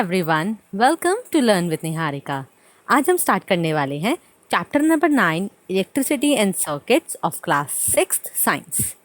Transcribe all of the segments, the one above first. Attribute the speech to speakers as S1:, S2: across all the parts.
S1: Everyone, welcome to learn with Niharika. आज हम start करने वाले हैं chapter number 9 electricity and circuits of class 6th science.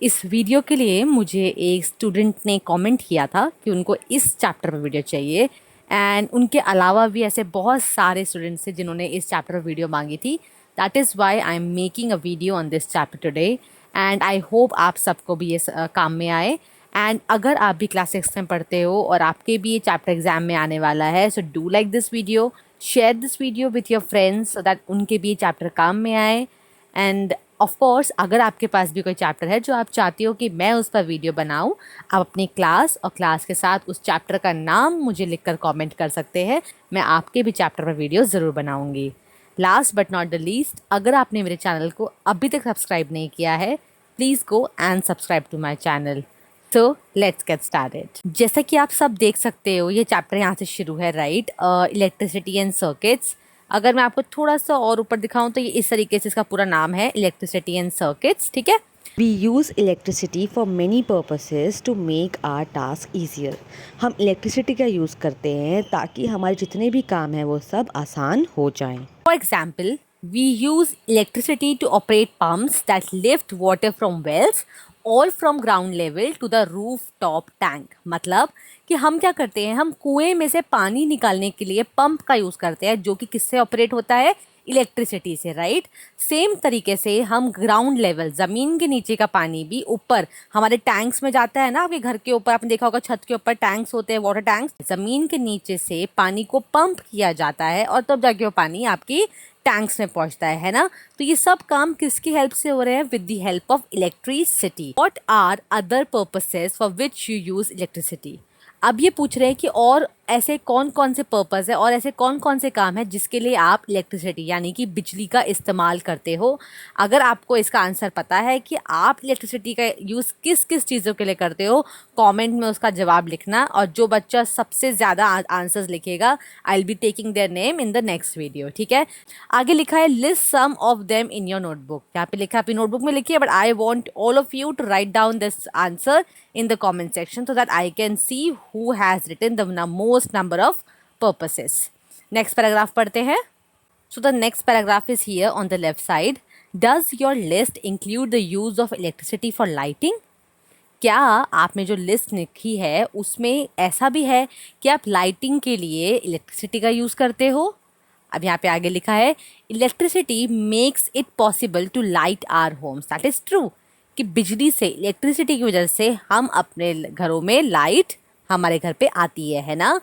S1: इस वीडियो के लिए मुझे एक स्टूडेंट ने कमेंट किया था कि उनको इस चैप्टर पर वीडियो चाहिए एंड उनके अलावा भी ऐसे बहुत सारे स्टूडेंट्स हैं जिन्होंने इस चैप्टर पर वीडियो मांगी थी। That is Y I am making a video on this chapter today and I hope आप सबको भी ये काम में आए। एंड अगर आप भी क्लास 6 में पढ़ते हो और आपके भी ये चैप्टर एग्जाम में आने वाला है, so do like this video, share this video with your friends so that उनके भी ये चैप्टर काम में आए। एंड ऑफ कोर्स अगर आपके पास भी कोई चैप्टर है जो आप चाहती हो कि मैं उस पर वीडियो बनाऊं, आप अपनी क्लास और क्लास के साथ उस चैप्टर का नाम मुझे लिखकर कमेंट कर सकते हैं। मैं आपके भी चैप्टर पर वीडियो ज़रूर बनाऊंगी। Last but not the least, अगर आपने मेरे चैनल को अभी तक सब्सक्राइब नहीं किया है, please go and subscribe to my channel. So let's get started. जैसा कि आप सब देख सकते हो, ये चैप्टर यहाँ से शुरू है, राइट? Electricity and circuits. अगर मैं आपको थोड़ा सा और ऊपर दिखाऊं तो ये इस तरीके से इसका पूरा नाम है, इलेक्ट्रिसिटी एंड सर्किट्स। ठीक है।
S2: We use electricity for many purposes to make our task easier. हम इलेक्ट्रिसिटी का यूज़ करते हैं ताकि हमारे जितने भी काम हैं वो सब आसान हो जाएं।
S1: For example, we use electricity to operate pumps that lift water from wells or from ground level to the rooftop tank। मतलब कि हम क्या करते हैं, हम कुएं में से पानी निकालने के लिए पंप का यूज़ करते हैं, जो कि किससे ऑपरेट होता है? इलेक्ट्रिसिटी से, राइट? सेम तरीके से हम ग्राउंड लेवल, ज़मीन के नीचे का पानी भी ऊपर हमारे टैंक्स में जाता है ना। आपके घर के ऊपर आपने देखा होगा, छत के ऊपर टैंक्स होते हैं, वाटर टैंक्स। ज़मीन के नीचे से पानी को पंप किया जाता है और तब जाके वो पानी आपकी टैंक्स में पहुंचता है ना। तो ये सब काम किसकी हेल्प से हो रहे हैं? With the help of electricity. What are other purposes for which you use electricity? अब ये पूछ रहे हैं कि और ऐसे कौन कौन से पर्पस है और ऐसे कौन कौन से काम है जिसके लिए आप इलेक्ट्रिसिटी यानी कि बिजली का इस्तेमाल करते हो। अगर आपको इसका आंसर पता है कि आप इलेक्ट्रिसिटी का यूज़ किस किस चीज़ों के लिए करते हो, कमेंट में उसका जवाब लिखना। और जो बच्चा सबसे ज़्यादा आंसर्स लिखेगा, I will be taking their name in the next video. ठीक है। आगे लिखा है list some of them in your notebook. यहाँ पे लिखा है अपनी नोटबुक में लिखिए, but I want all of you to write down this answer in the comment section so that I can see who has written the most number of purposes. Next paragraph पढ़ते हैं. So the next paragraph is here on the left side. Does your list include the use of electricity for lighting? क्या आपने जो list लिखी है उसमें ऐसा भी है कि आप लाइटिंग के लिए इलेक्ट्रिसिटी का यूज़ करते हो? अब यहाँ पे आगे लिखा है electricity makes it possible to light our homes. That is true कि बिजली से, इलेक्ट्रिसिटी की वजह से हम अपने घरों में लाइट हमारे घर पे आती है ना।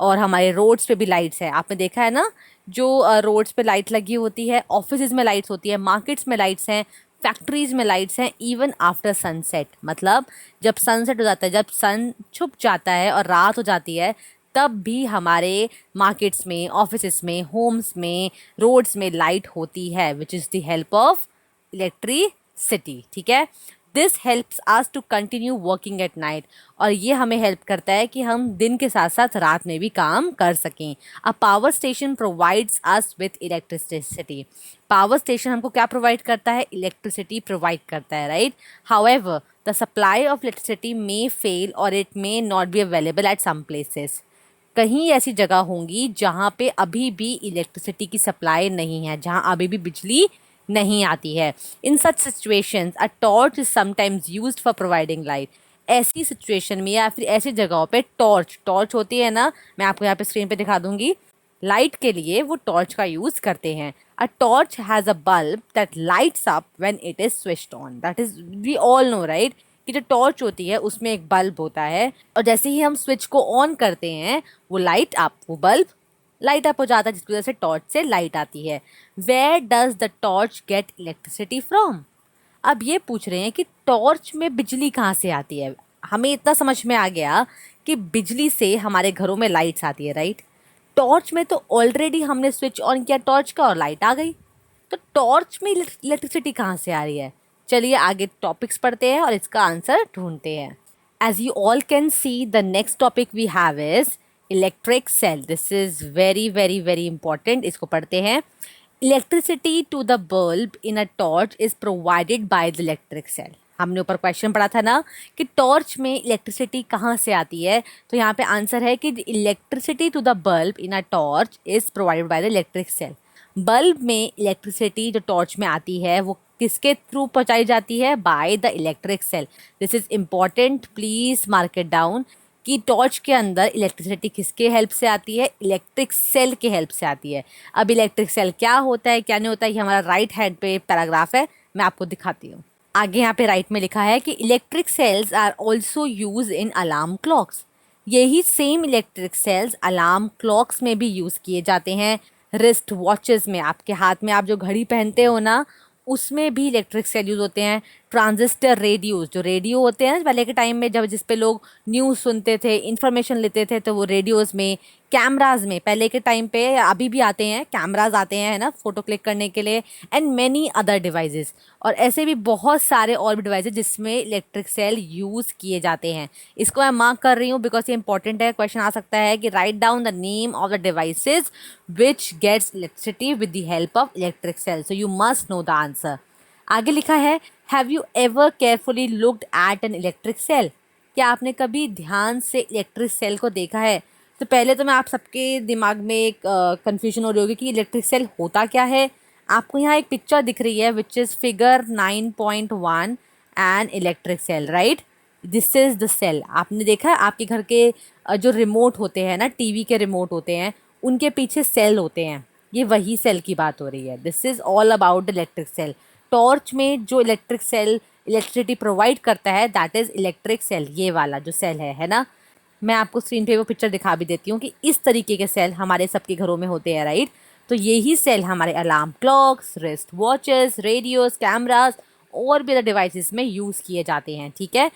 S1: और हमारे रोड्स पे भी लाइट्स है, आपने देखा है ना, जो रोड्स पे लाइट लगी होती है, ऑफिसेज में लाइट्स होती है, मार्केट्स में लाइट्स हैं, फैक्ट्रीज़ में लाइट्स हैं, इवन आफ्टर सनसेट। मतलब जब सनसेट हो जाता है, जब सन छुप जाता है और रात हो जाती है, तब भी हमारे मार्केट्स में, ऑफिसेस में, होम्स में, रोड्स में लाइट होती है, which is the help of electricity. ठीक है। This helps us to continue working at night. और ये हमें हेल्प करता है कि हम दिन के साथ साथ रात में भी काम कर सकें। A power station provides us with electricity. Power station हमको क्या प्रोवाइड करता है? इलेक्ट्रिसिटी प्रोवाइड करता है, right? However the supply of electricity may fail और it may not be available at some places. कहीं ऐसी जगह होंगी जहाँ पे अभी भी इलेक्ट्रिसिटी की सप्लाई नहीं है, जहाँ अभी भी बिजली नहीं आती है। In such situations a torch is sometimes used for providing light. ऐसी सिचुएशन में या फिर ऐसी जगहों पे टॉर्च होती है ना, मैं आपको यहाँ पे स्क्रीन पे दिखा दूंगी। लाइट के लिए वो टॉर्च का यूज़ करते हैं। A torch has a bulb that lights up when it is switched on. That is we all know, right, कि जो टॉर्च होती है उसमें एक बल्ब होता है और जैसे ही हम स्विच को ऑन करते हैं वो बल्ब लाइट अप हो जाता है, जिसकी वजह से टॉर्च से लाइट आती है। Where does the torch get electricity from? अब ये पूछ रहे हैं कि टॉर्च में बिजली कहाँ से आती है। हमें इतना समझ में आ गया कि बिजली से हमारे घरों में लाइट्स आती है, राइट? टॉर्च में तो ऑलरेडी हमने स्विच ऑन किया टॉर्च का और लाइट आ गई, तो टॉर्च में इलेक्ट्रिसिटी कहाँ से आ रही है? चलिए आगे टॉपिक्स पढ़ते हैं और इसका आंसर ढूंढते हैं। As you all can see, the next topic we have is electric cell. This is very very very important. इसको पढ़ते हैं। Electricity to the bulb in a torch is provided by the electric cell. हमने ऊपर question पढ़ा था ना कि torch में इलेक्ट्रिसिटी कहाँ से आती है, तो यहाँ पे आंसर है कि electricity to the bulb in a torch is provided by the electric cell. Bulb में इलेक्ट्रिसिटी जो टॉर्च में आती है वो किसके थ्रू पहुंचाई जाती है? By the electric cell. This is important, please mark it down कि टॉर्च के अंदर इलेक्ट्रिसिटी किसके हेल्प से आती है? इलेक्ट्रिक सेल के हेल्प से आती है। अब इलेक्ट्रिक सेल क्या होता है क्या नहीं होता है, ये हमारा राइट हैंड पे पैराग्राफ है, मैं आपको दिखाती हूँ। आगे यहाँ पे राइट में लिखा है कि electric cells are also use in alarm clocks. यही same electric cells alarm clocks में भी यूज़ किए जाते हैं। रिस्ट वॉचेस में, आपके हाथ में आप जो घड़ी पहनते हो ना, उसमें भी इलेक्ट्रिक सेल यूज़ होते हैं। ट्रांजिस्टर रेडियोस, जो रेडियो होते हैं ना पहले के टाइम में, जब जिस पे लोग न्यूज़ सुनते थे, इन्फॉर्मेशन लेते थे, तो वो रेडियोस में, कैमराज में, पहले के टाइम पे अभी भी आते हैं कैमराज आते हैं, है ना, फ़ोटो क्लिक करने के लिए, एंड मैनी अदर डिवाइसेस। और ऐसे भी बहुत सारे और भी डिवाइसेस जिसमें इलेक्ट्रिक सेल यूज़ किए जाते हैं। इसको मैं मार्क कर रही हूँ बिकॉज ये इंपॉर्टेंट है। क्वेश्चन आ सकता है कि write down the name of the devices which gets electricity with the help of electric cell. So you must know the answer. आगे लिखा है, have you ever carefully looked at an electric cell? क्या आपने कभी ध्यान से electric cell को देखा है? तो पहले तो मैं आप सबके दिमाग में एक कन्फ्यूजन हो रही होगी कि इलेक्ट्रिक सेल होता क्या है। आपको यहाँ एक पिक्चर दिख रही है which is figure 9.1 an electric cell, right? This is the cell. आपने देखा है आपके घर के जो रिमोट होते हैं ना, टीवी के रिमोट होते हैं, उनके पीछे सेल होते हैं। ये वही सेल की बात हो रही है। This is all about the electric cell. Torch में जो इलेक्ट्रिक सेल इलेक्ट्रिसिटी प्रोवाइड करता है दैट इज़ इलेक्ट्रिक सेल। ये वाला जो सेल है ना, मैं आपको स्क्रीन पे वो पिक्चर दिखा भी देती हूँ कि इस तरीके के सेल हमारे सबके घरों में होते हैं, राइट? तो यही सेल हमारे alarm clocks, wrist watches, radios, cameras और भी अदर डिवाइसेस में यूज़ किए जाते हैं, ठीक है?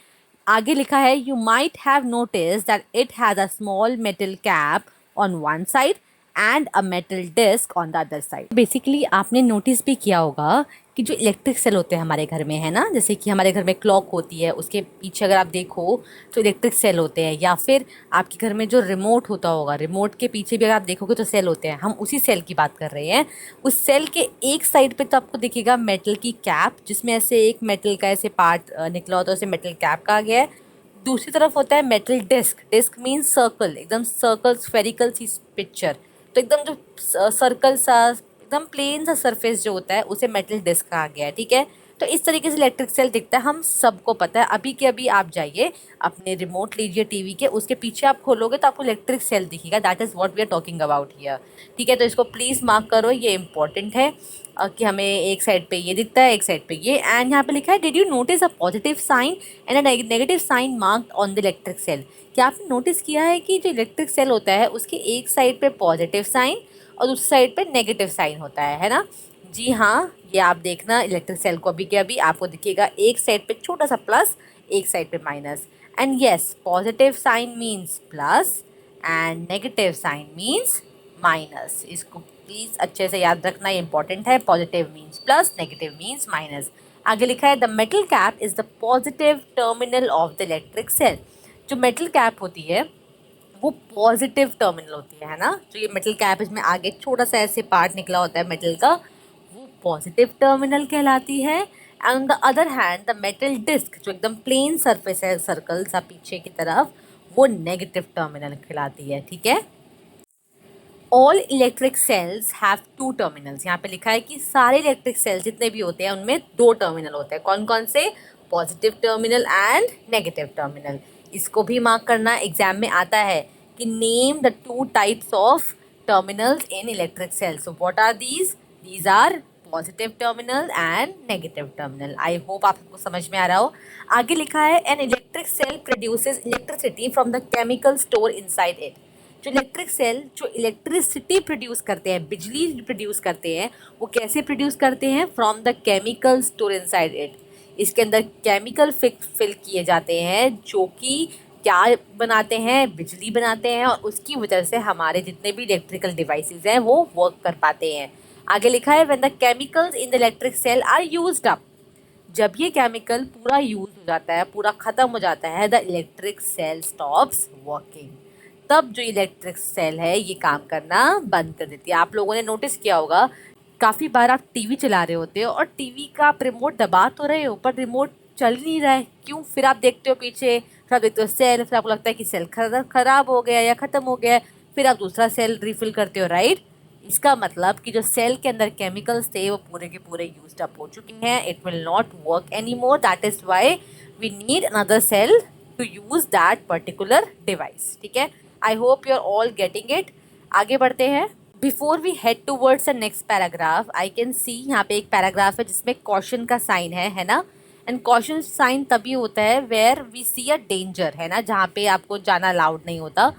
S1: आगे लिखा है, you might have notice that it has a small metal cap on one side and a metal disc on the other side. Basically आपने नोटिस भी किया होगा कि जो इलेक्ट्रिक सेल होते हैं हमारे घर में, है ना, जैसे कि हमारे घर में क्लॉक होती है, उसके पीछे अगर आप देखो तो इलेक्ट्रिक सेल होते हैं, या फिर आपके घर में जो रिमोट होता होगा, रिमोट के पीछे भी अगर आप देखोगे तो सेल होते हैं। हम उसी सेल की बात कर रहे हैं। उस सेल के एक साइड पे तो आपको दिखेगा मेटल की कैप, जिसमें ऐसे एक मेटल का ऐसे पार्ट निकला होता है, उसे मेटल कैप कहा गया है। दूसरी तरफ होता है metal disc. Disc means circle, एकदम सर्कल स्फेरिकल सी पिक्चर। तो एकदम जो सर्कल सा एकदम प्लेन सा सरफेस जो होता है उसे मेटल डिस्क कहा गया है, ठीक है? तो इस तरीके से इलेक्ट्रिक सेल दिखता है, हम सबको पता है। अभी के अभी आप जाइए, अपने रिमोट लीजिए टीवी के, उसके पीछे आप खोलोगे तो आपको इलेक्ट्रिक सेल दिखेगा। That is what we are talking about here, ठीक है? तो इसको प्लीज़ मार्क करो, ये इंपॉर्टेंट है कि हमें एक साइड पे ये दिखता है, एक साइड पे ये। एंड यहाँ पे लिखा है, did you notice a positive sign and a negative sign marked on the electric cell? क्या आपने नोटिस किया है कि जो इलेक्ट्रिक सेल होता है उसके एक साइड पे पॉजिटिव साइन और दूसरी साइड पे नेगेटिव साइन होता है ना? जी हाँ, ये आप देखना इलेक्ट्रिक सेल को अभी के अभी आपको दिखेगा एक साइड पे छोटा सा प्लस, एक साइड पे minus. And yes, positive sign means plus and negative sign means minus. इसको प्लीज़ अच्छे से याद रखना, ये इंपॉर्टेंट है। Positive means plus, negative means minus. आगे लिखा है, the metal cap is the positive terminal of the electric cell. जो मेटल कैप होती है वो पॉजिटिव टर्मिनल होती है ना? जो ये मेटल कैप, इसमें आगे छोटा सा ऐसे पार्ट निकला होता है मेटल का, वो पॉजिटिव टर्मिनल कहलाती है। And on the other hand the metal disc, जो एकदम प्लेन सरफेस है सर्कल सा पीछे की तरफ, वो नेगेटिव टर्मिनल कहलाती है, ठीक है? All electric cells have two terminals. यहाँ पे लिखा है कि सारे इलेक्ट्रिक सेल्स जितने भी होते हैं उनमें दो टर्मिनल होते हैं। कौन कौन से? Positive terminal and negative terminal. इसको भी मार्क करना, एग्जाम में आता है कि name the two types of terminals in electric cells. So what are these? These are positive terminal and negative terminal. I hope आपको समझ में आ रहा हो। आगे लिखा है, an electric cell produces electricity from the chemical store inside it. जो इलेक्ट्रिक सेल जो इलेक्ट्रिसिटी प्रोड्यूस करते हैं, बिजली प्रोड्यूस करते हैं, वो कैसे प्रोड्यूस करते हैं? From the chemical store inside it. इसके अंदर केमिकल फिल किए जाते हैं जो कि क्या बनाते हैं? बिजली बनाते हैं, और उसकी वजह से हमारे जितने भी इलेक्ट्रिकल डिवाइसेस हैं वो वर्क कर पाते हैं। आगे लिखा है, when the chemicals in the electric cell are used up. जब ये केमिकल पूरा यूज हो जाता है, पूरा ख़त्म हो जाता है, the electric cell stops working. तब जो इलेक्ट्रिक सेल है ये काम करना बंद कर देती है। आप लोगों ने नोटिस किया होगा, काफ़ी बार आप टीवी चला रहे होते हो और टीवी का आप रिमोट दबा तो रहे हो, पर रिमोट चल ही नहीं रहा है, क्यों? फिर आप देखते हो पीछे, फिर आप देखते हो सेल, फिर आपको लगता है कि सेल खराब हो गया या ख़त्म हो गया है, फिर आप दूसरा सेल रिफिल करते हो, राइट? इसका मतलब कि जो सेल के अंदर केमिकल्स थे वो पूरे के पूरे यूज्ड अप हो चुके हैं, it will not work any more, that is why we need another cell to use that particular device. ठीक है, I hope you are all getting it. आगे बढ़ते हैं। Before we head towards the next paragraph, I can see यहाँ पे एक paragraph है जिसमें कॉशन का साइन है ना? एंड कॉशन साइन तभी होता है where we see a danger, है ना, जहाँ पे आपको जाना अलाउड नहीं होता।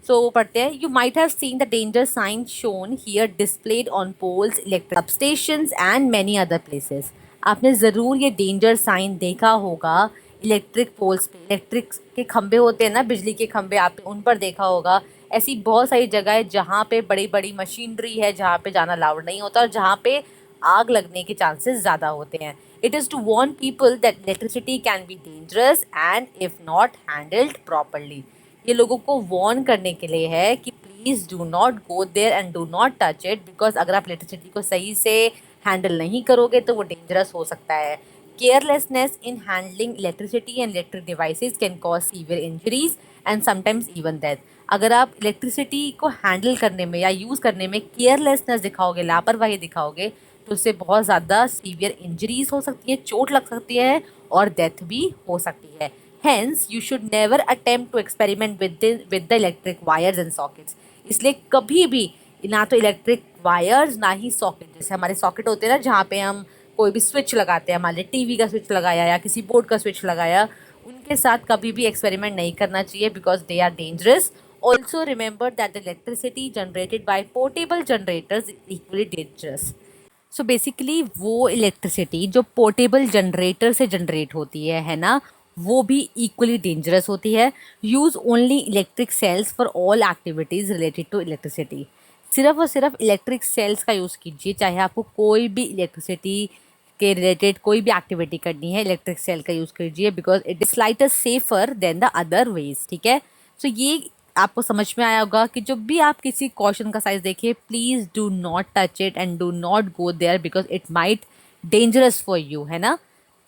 S1: सो पढ़ते हैं। You might have seen the danger sign shown here displayed on poles, electric substations and many other places. आपने ज़रूर ये डेंजर साइन देखा होगा इलेक्ट्रिक पोल्स पे, इलेक्ट्रिक के खंभे होते हैं ना, बिजली के खंभे, आपने उन पर देखा होगा। ऐसी बहुत सारी जगह है जहाँ पे बड़ी बड़ी मशीनरी है, जहाँ पे जाना अलाउड नहीं होता और जहाँ पे आग लगने के चांसेस ज़्यादा होते हैं। It is to warn people that electricity can be dangerous and if not handled properly. ये लोगों को वार्न करने के लिए है कि please do not go there and do not touch it, because अगर आप इलेक्ट्रिसिटी को सही से हैंडल नहीं करोगे तो वो डेंजरस हो सकता है। Carelessness in handling electricity and electric devices can cause severe injuries and sometimes even death. अगर आप इलेक्ट्रिसिटी को हैंडल करने में या यूज़ करने में केयरलेसनेस दिखाओगे, लापरवाही दिखाओगे, तो उससे बहुत ज़्यादा सीवियर इंजरीज हो सकती है, चोट लग सकती है और डेथ भी हो सकती है। Hence you should never attempt to experiment with the electric wires and sockets. इसलिए कभी भी ना तो इलेक्ट्रिक वायर्स ना ही सॉकेट, जैसे हमारे सॉकेट होते हैं ना जहाँ पे हम कोई भी स्विच लगाते हैं, मान लीजिए टीवी का स्विच लगाया या किसी बोर्ड का स्विच लगाया, उनके साथ कभी भी एक्सपेरिमेंट नहीं करना चाहिए because they are dangerous. Also remember that the electricity generated by portable generators equally dangerous. So basically वो इलेक्ट्रिसिटी जो पोर्टेबल जनरेटर से जनरेट होती है ना, वो भी इक्वली डेंजरस होती है। Use only electric cells for all activities related to electricity. सिर्फ और सिर्फ इलेक्ट्रिक सेल्स का यूज़ कीजिए, चाहे आपको कोई भी इलेक्ट्रिसिटी के रिलेटेड कोई भी एक्टिविटी करनी है, इलेक्ट्रिक सेल का यूज़ कीजिए because it is slighter safer than the other ways. ठीक है, सो ये आपको समझ में आया होगा कि जब भी आप किसी क्वेश्चन का साइज देखिए, please do not touch it and do not go there because it might dangerous for you, है ना?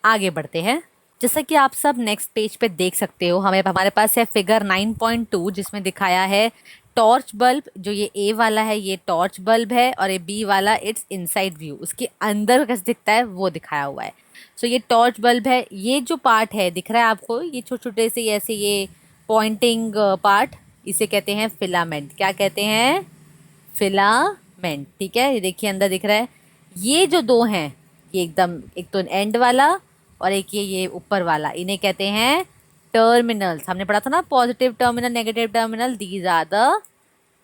S1: आगे बढ़ते हैं। जैसा कि आप सब नेक्स्ट पेज पे देख सकते हो, हमारे पास है फिगर 9.2 जिसमें दिखाया है टॉर्च बल्ब। जो ये ए वाला है ये टॉर्च बल्ब है और ये बी वाला इट्स इनसाइड व्यू, उसके अंदर कैसे दिखता है वो दिखाया हुआ है। सो ये टॉर्च बल्ब है, ये जो पार्ट है दिख रहा है आपको, ये छोटे छोटे से ऐसे ये पॉइंटिंग पार्ट, इसे कहते हैं फिलामेंट। क्या कहते हैं? फिलामेंट। ठीक है, ये देखिए अंदर दिख रहा है। ये जो दो हैं, ये एकदम, एक तो एंड वाला और एक ये ऊपर वाला, इन्हें कहते हैं टर्मिनल्स। हमने पढ़ा था ना, positive terminal, negative terminal, these are the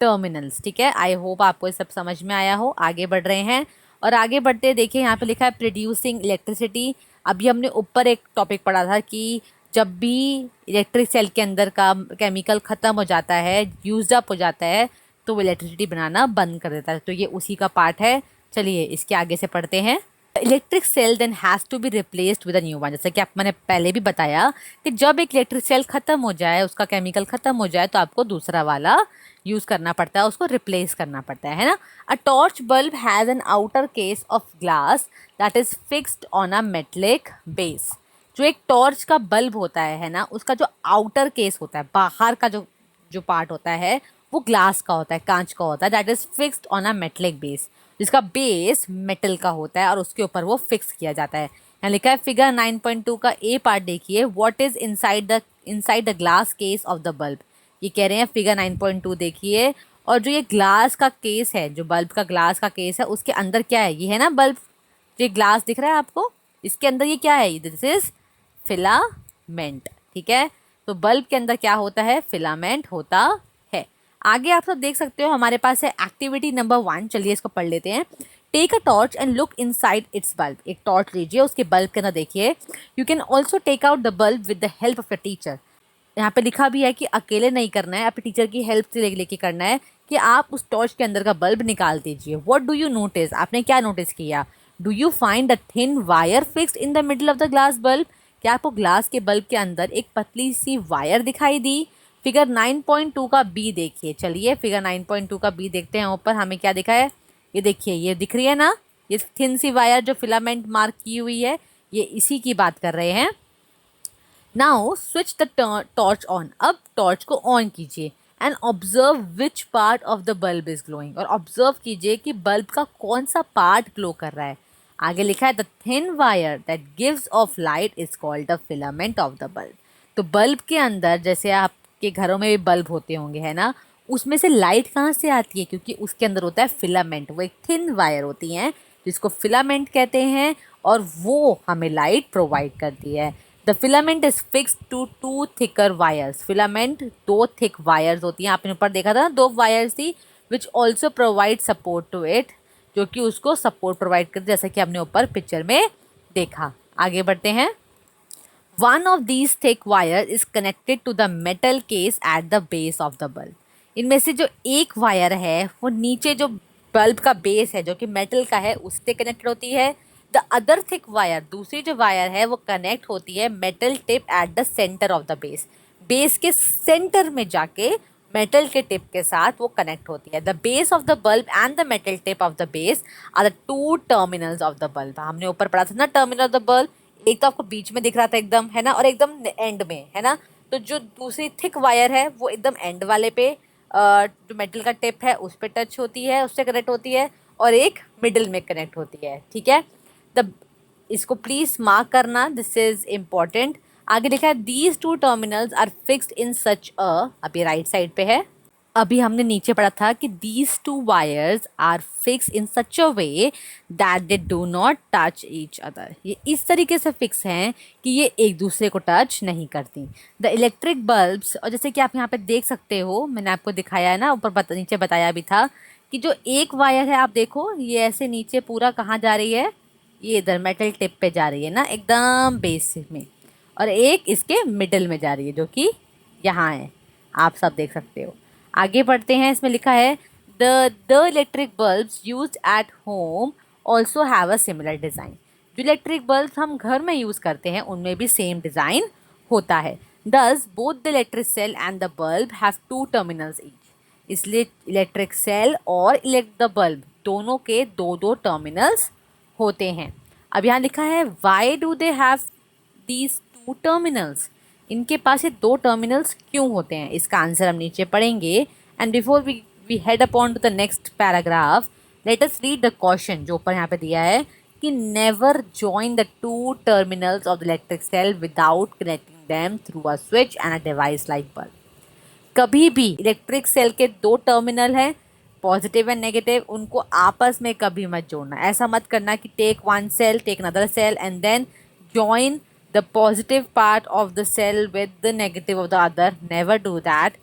S1: terminals. ठीक है, आई होप आपको ये सब समझ में आया हो। आगे बढ़ रहे हैं और आगे बढ़ते देखिए यहाँ पे लिखा है प्रोड्यूसिंग इलेक्ट्रिसिटी। अभी हमने ऊपर एक टॉपिक पढ़ा था कि जब भी इलेक्ट्रिक सेल के अंदर का केमिकल ख़त्म हो जाता है, यूज्ड अप हो जाता है, तो वो इलेक्ट्रिसिटी बनाना बंद कर देता है। तो ये उसी का पार्ट है। चलिए इसके आगे से पढ़ते हैं। Electric cell then has to be replaced with a new one. जैसे कि मैंने पहले भी बताया कि जब एक इलेक्ट्रिक सेल ख़त्म हो जाए, उसका केमिकल ख़त्म हो जाए, तो आपको दूसरा वाला यूज़ करना पड़ता है, उसको रिप्लेस करना पड़ता है ना? अ torch bulb has an outer case of glass that is fixed on a metallic base. जो एक टॉर्च का बल्ब होता है ना, उसका जो आउटर केस होता है, बाहर का जो जो पार्ट होता है, वो ग्लास का होता है, कांच का होता है, that is fixed on a metallic base, जिसका बेस मेटल का होता है और उसके ऊपर वो फिक्स किया जाता है। यहाँ लिखा है फिगर 9.2 का ए पार्ट देखिए, what is inside the glass case of the bulb. ये कह रहे हैं फिगर 9.2 देखिए, और जो ये ग्लास का केस है, जो बल्ब का ग्लास का केस है, उसके अंदर क्या है? ये है ना बल्ब, जो ये ग्लास दिख रहा है आपको, इसके अंदर ये क्या है? This is filament. ठीक है, तो बल्ब के अंदर क्या होता है? फिलामेंट होता है। आगे आप सब देख सकते हो हमारे पास है एक्टिविटी नंबर 1। चलिए इसको पढ़ लेते हैं। Take a torch and look inside its bulb. एक टॉर्च लीजिए, उसके बल्ब के अंदर देखिए। You can also take out the bulb with the help of the teacher. यहाँ पे लिखा भी है कि अकेले नहीं करना है, अपने टीचर की हेल्प से लेके करना है कि आप उस टॉर्च के अंदर का बल्ब निकाल दीजिए। What do you notice? आपने क्या नोटिस किया? Do you find a thin wire fixed in the middle of the glass bulb? क्या आपको ग्लास के बल्ब के अंदर एक पतली सी वायर दिखाई दी? फिगर 9.2 का बी देखिए। चलिए फिगर 9.2 का बी देखते हैं। ऊपर हमें क्या दिखा है? ये देखिए, ये दिख रही है ना, ये थिन सी वायर जो फिलामेंट मार्क की हुई है, ये इसी की बात कर रहे हैं। Now switch the torch on, अब टॉर्च को ऑन कीजिए and observe which part of the bulb is glowing, और ऑब्जर्व कीजिए कि बल्ब का कौन सा पार्ट ग्लो कर रहा है। आगे लिखा है the thin wire that gives off light is called the filament of the bulb. तो बल्ब के अंदर, जैसे आपके घरों में भी बल्ब होते होंगे है ना, उसमें से लाइट कहाँ से आती है, क्योंकि उसके अंदर होता है फिलामेंट, वो एक थिन वायर होती हैं जिसको फिलामेंट कहते हैं, और वो हमें लाइट प्रोवाइड करती है। The filament is fix to two thicker wires, filament दो थिक वायर्स होती हैं, आपने ऊपर देखा था ना, दो वायर्स थी, which also provide support to it, जो कि उसको सपोर्ट प्रोवाइड करते, जैसा कि हमने ऊपर पिक्चर में देखा। आगे बढ़ते हैं। One of these thick wires is connected to the metal case at the base of the bulb. इनमें से जो एक वायर है वो नीचे जो बल्ब का बेस है जो कि मेटल का है उससे कनेक्ट होती है। द अदर थिक वायर, दूसरी जो वायर है वो कनेक्ट होती है metal tip at the centre of the base, base के सेंटर में जाके मेटल के टिप के साथ वो कनेक्ट होती है। The base of the bulb and the metal tip of the base are the two terminals of the bulb. हमने ऊपर पढ़ा था ना टर्मिनल ऑफ द बल्ब, एक तो आपको बीच में दिख रहा था एकदम है ना, और एकदम एंड में है ना। तो जो दूसरी थिक वायर है वो एकदम एंड वाले पे जो मेटल का टिप है उस पे टच होती है, उससे कनेक्ट होती है, और एक मिडिल में कनेक्ट होती है। ठीक है, द इसको प्लीज मार्क करना, दिस इज इम्पॉर्टेंट। आगे लिखा है these two terminals are fixed in such a, अभी राइट साइड पे है, अभी हमने नीचे पढ़ा था कि these two wires are fix in such a way that they do not touch each other, ये इस तरीके से फिक्स हैं कि ये एक दूसरे को टच नहीं करती। द इलेक्ट्रिक बल्ब्स, और जैसे कि आप यहाँ पे देख सकते हो, मैंने आपको दिखाया है ना, ऊपर नीचे बताया भी था कि जो एक वायर है आप देखो ये ऐसे नीचे पूरा कहाँ जा रही है, ये इधर मेटल टिप पे जा रही है ना एकदम बेस में, और एक इसके मिडल में जा रही है जो कि यहाँ है, आप सब देख सकते हो। आगे बढ़ते हैं, इसमें लिखा है the electric bulbs used at home also have a similar design. जो इलेक्ट्रिक बल्ब हम घर में यूज़ करते हैं उनमें भी सेम डिज़ाइन होता है। Thus both the electric cell and the bulb have two terminals each, इसलिए इलेक्ट्रिक सेल और द बल्ब दोनों के दो दो टर्मिनल्स होते हैं। अब यहाँ लिखा है Y do they have these two terminals, इनके पास ये दो टर्मिनल्स क्यों होते हैं, इसका आंसर हम नीचे पढ़ेंगे। And before we head upon to the next paragraph, let us read the question जो ऊपर यहाँ पे दिया है कि never join the two terminals of the electric cell without connecting them through a switch and a device like bulb. कभी भी electric cell के दो टर्मिनल हैं, पॉजिटिव एंड नेगेटिव, उनको आपस में कभी मत जोड़ना। ऐसा मत करना कि take one cell, take another cell and then join the positive part of the cell with the negative of the other. Never do that.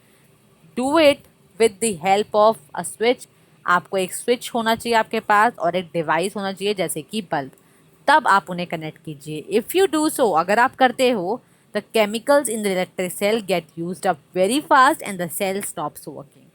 S1: Do it with the help of a switch. आपको एक switch होना चाहिए आपके पास और एक device होना चाहिए जैसे कि बल्ब, तब आप उन्हें कनेक्ट कीजिए। इफ़ यू डू सो, अगर आप करते हो, the chemicals in the electric cell get used up very fast and the cell stops working.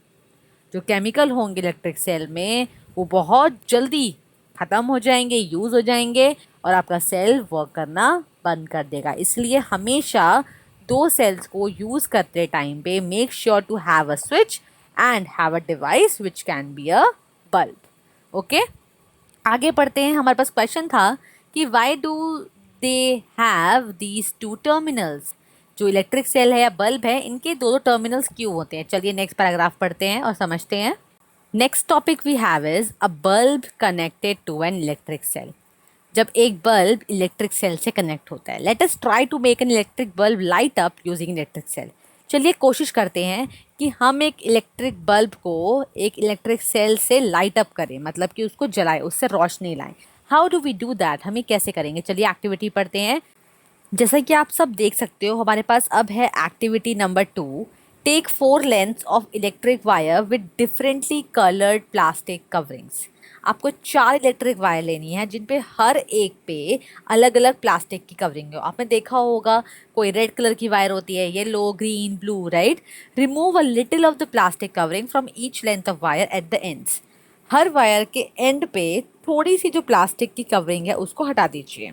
S1: जो केमिकल होंगे इलेक्ट्रिक सेल में वो बहुत जल्दी ख़त्म हो जाएंगे, यूज़ हो जाएंगे, और आपका सेल वर्क करना बंद कर देगा। इसलिए हमेशा दो सेल्स को यूज़ करते टाइम पे make sure to have a switch and have a device which can be a bulb. Okay, आगे पढ़ते हैं। हमारे पास क्वेश्चन था कि why do they have these two terminals, जो इलेक्ट्रिक सेल है या बल्ब है इनके दो दो टर्मिनल्स क्यों होते हैं। चलिए नेक्स्ट पैराग्राफ पढ़ते हैं और समझते हैं। Next topic we have is a bulb connected to an electric cell. जब एक बल्ब इलेक्ट्रिक सेल से कनेक्ट होता है, let us try to make an electric bulb light up using electric cell. चलिए कोशिश करते हैं कि हम एक इलेक्ट्रिक बल्ब को एक इलेक्ट्रिक सेल से लाइट अप करें, मतलब कि उसको जलाएं, उससे रोशनी लाएं। How do we do that, हम ये कैसे करेंगे। चलिए एक्टिविटी पढ़ते हैं। जैसा कि आप सब देख सकते हो हमारे पास अब है activity number 2। Take 4 lengths of electric wire with differently coloured plastic coverings. आपको 4 इलेक्ट्रिक वायर लेनी है जिन पे हर एक पे अलग अलग प्लास्टिक की कवरिंग हो। आपने देखा होगा कोई रेड कलर की वायर होती है, yellow, green, blue, right. Remove a little of the plastic covering from each length of wire at the ends. Her wire के एंड पे थोड़ी सी जो प्लास्टिक की कवरिंग है उसको हटा दीजिए।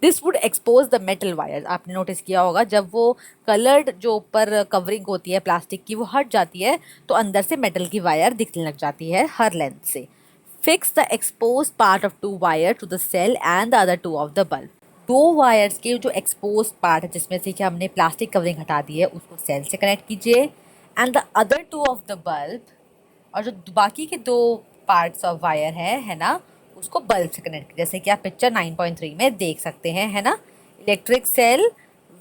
S1: This would expose the metal wire. आपने नोटिस किया होगा जब वो कलर्ड जो ऊपर कवरिंग होती है प्लास्टिक की वो हट जाती है तो अंदर से मेटल की वायर दिखने लग जाती है हर लेंथ से। Fix the expose part of 2 wire to the cell and the other 2 of the bulb. दो वायर्स के जो एक्सपोज पार्ट है जिसमें से कि हमने प्लास्टिक कवरिंग हटा दी है उसको सेल से कनेक्ट कीजिए, and the other two of the bulb, और जो बाकी के दो पार्ट्स ऑफ वायर है ना, उसको बल्ब से कनेक्ट कीजिए, जैसे कि आप पिक्चर 9.3 में देख सकते हैं, है ना। Electric cell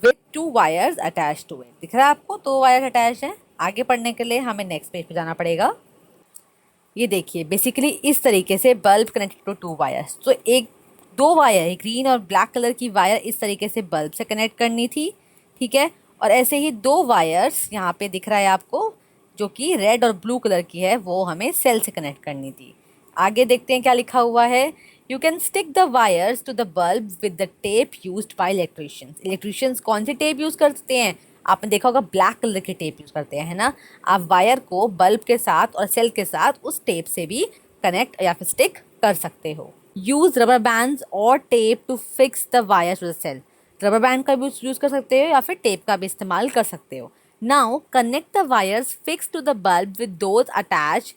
S1: with two wires attach to it, दिख रहा है आपको, दो वायर अटैच हैं। आगे पढ़ने के लिए हमें नेक्स्ट पेज पे जाना पड़ेगा। ये देखिए बेसिकली इस तरीके से bulb connected to two wires, तो एक दो वायर, ग्रीन और ब्लैक कलर की वायर इस तरीके से बल्ब से कनेक्ट करनी थी, ठीक है। और ऐसे ही दो वायर्स यहाँ पे दिख रहा है आपको, जो कि रेड और ब्लू कलर की है, वो हमें सेल से कनेक्ट करनी थी। आगे देखते हैं क्या लिखा हुआ है। You can stick the wires to the bulb with the tape used by electricians. Electricians कौन सी टेप यूज़ करते हैं? आपने देखा होगा ब्लैक कलर की टेप यूज़ करते हैं, है ना। आप वायर को बल्ब के साथ और सेल के साथ उस टेप से भी कनेक्ट या फिर स्टिक कर सकते हो। यूज़ रबर बैंड्स और tape to fix the wires to the cell. Rubber band का भी यूज़ कर सकते हो या फिर टेप का भी इस्तेमाल कर सकते हो। Now connect the wires fix to the bulb with those attach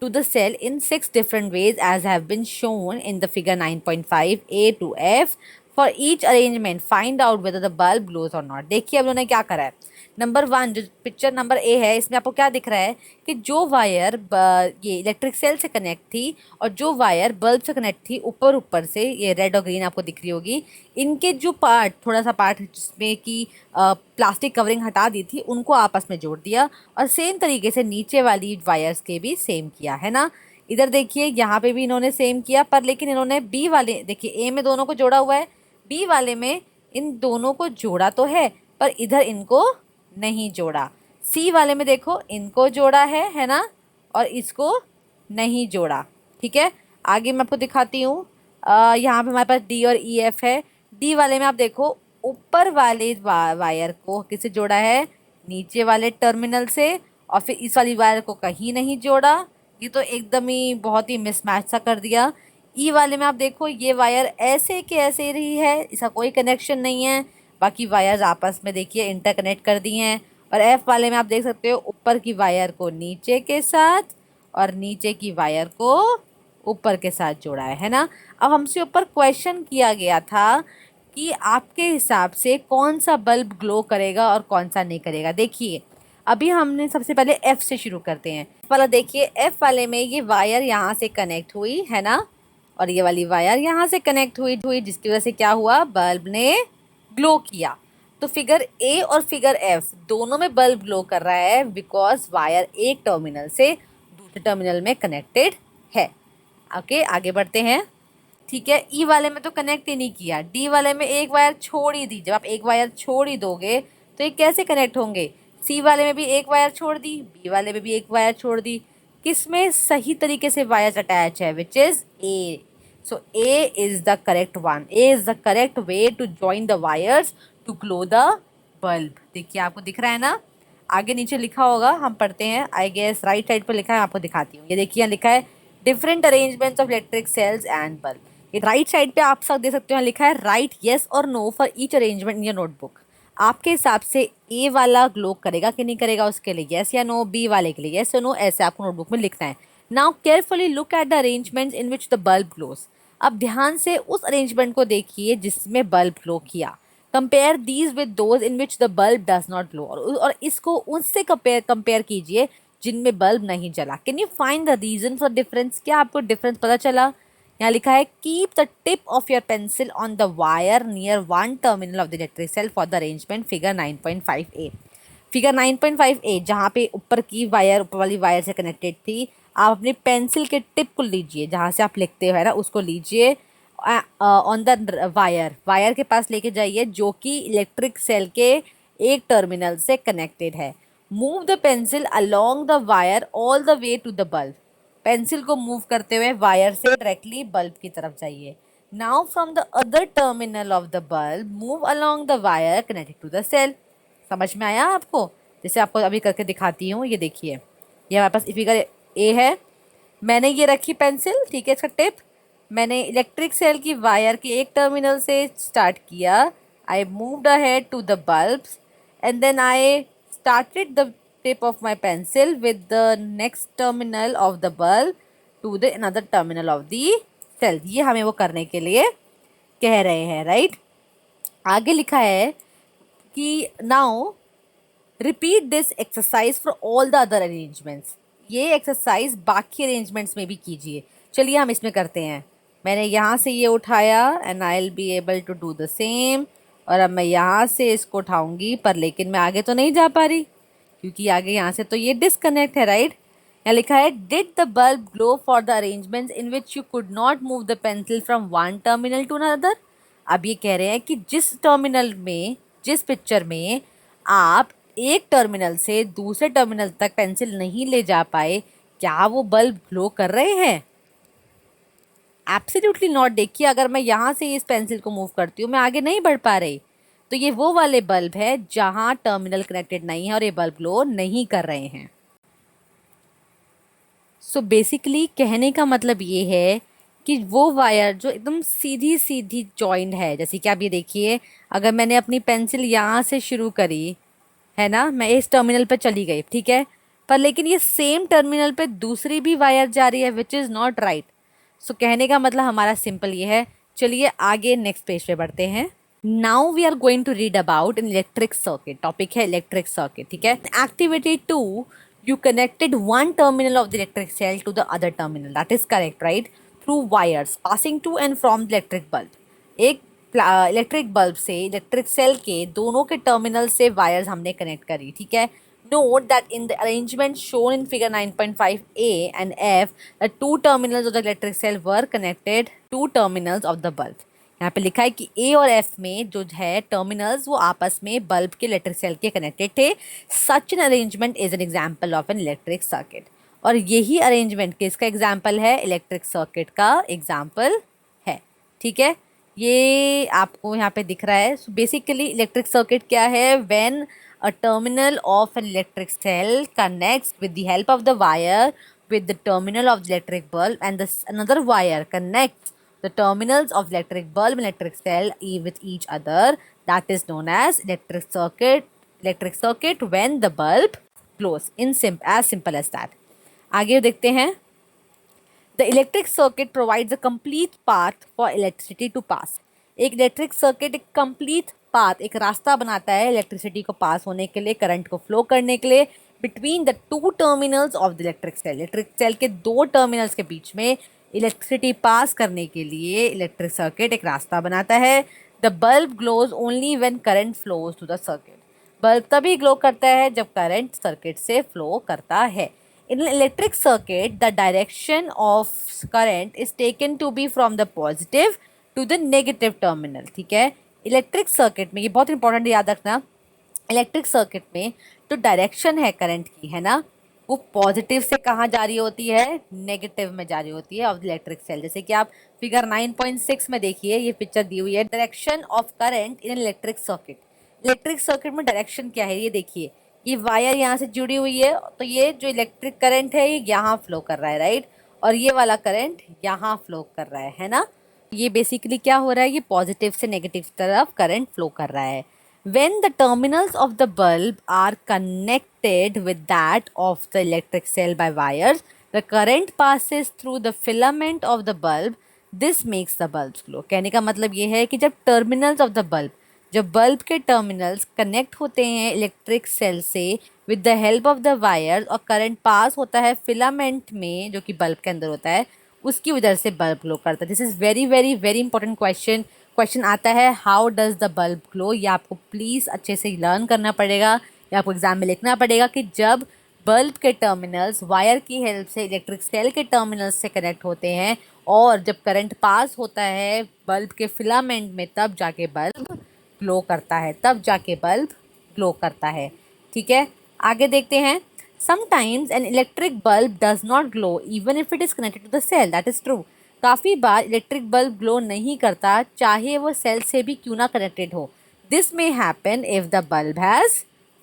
S1: to the cell in 6 different ways as have been shown in the figure 9.5 A to F. For each arrangement, find out whether the bulb glows or not. देखिए अब उन्होंने क्या करा है। Number 1 जो picture number A है, इसमें आपको क्या दिख रहा है कि जो वायर ये इलेक्ट्रिक सेल से कनेक्ट थी और जो वायर बल्ब से कनेक्ट थी, ऊपर ऊपर से ये रेड और ग्रीन आपको दिख रही होगी, इनके जो पार्ट, थोड़ा सा पार्ट जिसमें कि प्लास्टिक कवरिंग हटा दी थी, उनको आपस में जोड़ दिया। और सेम तरीके से नीचे वाली वायर्स के भी सेम किया, है ना। इधर देखिए यहाँ पे भी इन्होंने सेम किया, पर लेकिन इन्होंने बी वाले, देखिए ए में दोनों को जोड़ा हुआ है, बी वाले में इन दोनों को जोड़ा तो है पर इधर इनको नहीं जोड़ा। सी वाले में देखो इनको जोड़ा है ना, और इसको नहीं जोड़ा, ठीक है। आगे मैं आपको दिखाती हूँ। यहाँ पे हमारे पास डी और ई एफ है। डी वाले में आप देखो ऊपर वाले वायर को किससे जोड़ा है? नीचे वाले टर्मिनल से, और फिर इस वाली वायर को कहीं नहीं जोड़ा। ये तो एकदम ही बहुत ही मिसमैच सा कर दिया। ई वाले में आप देखो ये वायर ऐसे के ऐसे रही है, इसका कोई कनेक्शन नहीं है, बाकी वायर्स आपस में देखिए इंटरकनेक्ट कर दी हैं। और एफ वाले में आप देख सकते हो ऊपर की वायर को नीचे के साथ और नीचे की वायर को ऊपर के साथ जोड़ा है ना। अब हमसे ऊपर क्वेश्चन किया गया था कि आपके हिसाब से कौन सा बल्ब ग्लो करेगा और कौन सा नहीं करेगा। देखिए अभी हमने सबसे पहले एफ से शुरू करते हैं। वाला देखिए, एफ वाले में ये वायर यहाँ से कनेक्ट हुई है ना, और ये वाली वायर यहाँ से कनेक्ट हुई जिसकी वजह से क्या हुआ? बल्ब ने ग्लो किया। तो फिगर ए और फिगर एफ दोनों में बल्ब ग्लो कर रहा है बिकॉज वायर एक टर्मिनल से दूसरे टर्मिनल में कनेक्टेड है। ओके आगे बढ़ते हैं, ठीक है। ई वाले में तो कनेक्ट ही नहीं किया, डी वाले में एक वायर छोड़ ही दी। जब आप एक वायर छोड़ ही दोगे तो ये कैसे कनेक्ट होंगे? सी वाले में भी एक वायर छोड़ दी, बी वाले में भी एक वायर छोड़ दी। किस में सही तरीके से वायर्स अटैच है? Which is A. So A is the correct one. A is the correct way to join the wires to glow the bulb. देखिए आपको दिख रहा है ना, आगे नीचे लिखा होगा, हम पढ़ते हैं। आई गेस राइट साइड पर लिखा है, आपको दिखाती हूँ। ये देखिए यहाँ लिखा है different arrangements of electric cells and bulb. ये राइट साइड पे आप सब देख सकते हो, लिखा है राइट येस और no for each arrangement in your notebook. आपके हिसाब से ए वाला ग्लो करेगा कि नहीं करेगा, उसके लिए येस या नो, बी वाले के लिए येस या नो, ऐसे आपको नोटबुक में लिखना है। Now carefully look at the arrangements in which the bulb glows. अब ध्यान से उस अरेंजमेंट को देखिए जिसमें बल्ब ग्लो किया। Compare these with those in which the bulb does not glow, और इसको उससे कंपेयर कीजिए जिनमें बल्ब नहीं जला। Can you find the reason for difference? क्या आपको डिफरेंस पता चला? यहाँ लिखा है keep the tip of your pencil on the wire near one terminal of the electric cell for the arrangement figure 9.5 A. Figure 9.5 A जहाँ पे ऊपर की वायर, ऊपर वाली वायर से कनेक्टेड थी, आप अपनी पेंसिल के टिप को लीजिए, जहाँ से आप लिखते हो है ना, उसको लीजिए ऑन द वायर के पास लेके जाइए जो कि इलेक्ट्रिक सेल के एक टर्मिनल से कनेक्टेड है। Move the pencil along the wire all the way to the bulb. Pencil को मूव करते हुए वायर से डायरेक्टली बल्ब की तरफ जाइए। Now from the other terminal of the bulb move along the wire connected to the cell. समझ में आया आपको? जैसे आपको अभी करके दिखाती हूँ, ये देखिए, ये हमारे पास फिगर ए है। मैंने ये रखी पेंसिल, ठीक है, इसका टिप मैंने इलेक्ट्रिक सेल की वायर के एक टर्मिनल से स्टार्ट किया। I moved ahead to the bulbs and then I started the tip of my pencil with the next terminal of the bulb to the another terminal of the cell। ये हमें वो करने के लिए कह रहे हैं, राइट। आगे लिखा है कि now repeat this exercise for all the other arrangements. ये एक्सरसाइज बाकी अरेंजमेंट्स में भी कीजिए। चलिए हम इसमें करते हैं। मैंने यहाँ से ये उठाया and I will be able to do the same. और अब मैं यहाँ से इसको उठाऊंगी, पर लेकिन मैं आगे तो नहीं जा पा रही क्योंकि आगे यहाँ से तो ये डिस्कनेक्ट है, राइट। यहाँ लिखा है did the bulb glow for the arrangements in which you could not move the pencil from one terminal to another. अब ये कह रहे हैं कि जिस टर्मिनल में, जिस पिक्चर में आप एक टर्मिनल से दूसरे टर्मिनल तक पेंसिल नहीं ले जा पाए, क्या वो बल्ब ग्लो कर रहे हैं? Absolutely not. देखिए अगर मैं यहाँ से इस पेंसिल को मूव करती हूँ, मैं आगे नहीं बढ़ पा रही, तो ये वो वाले बल्ब है जहाँ टर्मिनल कनेक्टेड नहीं है और ये बल्ब ग्लो नहीं कर रहे हैं। सो बेसिकली कहने का मतलब ये है कि वो वायर जो एकदम सीधी सीधी जॉइंट है, जैसे कि आप ये देखिए, अगर मैंने अपनी पेंसिल यहाँ से शुरू करी है ना, मैं इस टर्मिनल पे चली गई, ठीक है, पर लेकिन ये सेम टर्मिनल पे दूसरी भी वायर जा रही है विच इज़ नॉट राइट। सो कहने का मतलब हमारा सिंपल ये है। चलिए आगे नेक्स्ट पेज पे बढ़ते हैं। Now we are going to read about in electric circuit. Topic है इलेक्ट्रिक सर्किट, ठीक है। Activity 2, you connected one terminal of the electric cell to the other terminal, that is correct, right, through wires passing to and from the electric bulb। एक electric bulb से electric cell के दोनों के terminal से wires हमने connect करी, ठीक है। Note that in the arrangement shown in figure 9.5a and f, the two terminals of the electric cell were connected to terminals of the bulb। यहाँ पे लिखा है कि ए और एफ में जो है टर्मिनल्स वो आपस में बल्ब के इलेक्ट्रिक सेल के कनेक्टेड थे। Such an arrangement is an example of an electric circuit. और यही अरेंजमेंट किसका एग्जाम्पल है? इलेक्ट्रिक सर्किट का एग्जाम्पल है, ठीक है। ये आपको यहाँ पे दिख रहा है। सो बेसिकली इलेक्ट्रिक सर्किट क्या है? When a terminal of an electric cell connects with the help of the wire with the terminal of the electric bulb and the another wire connects the terminals of electric bulb and electric cell with each other, that is known as electric circuit when the bulb glows, as simple as that। आगे देखते हैं। The electric circuit provides a complete path for electricity to pass। एक electric circuit एक complete path, एक रास्ता बनाता है electricity को पास होने के लिए, करंट को फ्लो करने के लिए, between the two terminals of the electric cell. Electric cell के दो टर्मिनल्स के बीच में इलेक्ट्रिसिटी पास करने के लिए इलेक्ट्रिक सर्किट एक रास्ता बनाता है। The bulb glows only when current flows to the circuit. Bulb तभी ग्लो करता है जब करंट सर्किट से फ्लो करता है। In an electric circuit, the direction of current is taken to be from the positive to the negative terminal, ठीक है। Electric circuit में ये बहुत इंपॉर्टेंट याद रखना, इलेक्ट्रिक सर्किट में जो डायरेक्शन है करंट की, है ना, वो पॉजिटिव से कहाँ जा रही होती है? नेगेटिव में जा रही होती है ऑफ द इलेक्ट्रिक सेल। जैसे कि आप फिगर 9.6 में देखिए, ये पिक्चर दी हुई है, direction of current in electric circuit. Electric circuit में डायरेक्शन क्या है? ये देखिए, ये वायर यहाँ से जुड़ी हुई है, तो ये जो इलेक्ट्रिक करंट है ये यहाँ फ्लो कर रहा है, राइट, और ये वाला करंट यहाँ फ्लो कर रहा है ना। ये बेसिकली क्या हो रहा है? ये पॉजिटिव से नेगेटिव तरफ करंट फ्लो कर रहा है। When the terminals of the bulb are connected with that of the electric cell by wires, the current passes through the filament of the bulb. This makes the bulbs glow। कहने का मतलब ये है कि जब टर्मिनल्स ऑफ द बल्ब, जब bulb के terminals connect होते हैं इलेक्ट्रिक सेल से with the help of the wire, और करंट पास होता है फिलामेंट में जो कि बल्ब के अंदर होता है, उसकी वजह से बल्ब ग्लो करता है। This is very very very important question आता है, how does the bulb glow. ये आपको प्लीज़ अच्छे से लर्न करना पड़ेगा, या आपको एग्जाम में लिखना पड़ेगा कि जब बल्ब के टर्मिनल्स वायर की हेल्प से इलेक्ट्रिक सेल के टर्मिनल्स से कनेक्ट होते हैं और जब करंट पास होता है बल्ब के फिलामेंट में, तब जाके बल्ब ग्लो करता है, तब जाके बल्ब ग्लो करता है, ठीक है। आगे देखते हैं। Sometimes an electric bulb does not glow even if it is connected to the cell, that is true. काफ़ी बार इलेक्ट्रिक बल्ब ग्लो नहीं करता चाहे वो सेल से भी क्यों ना कनेक्टेड हो। This may happen if the bulb has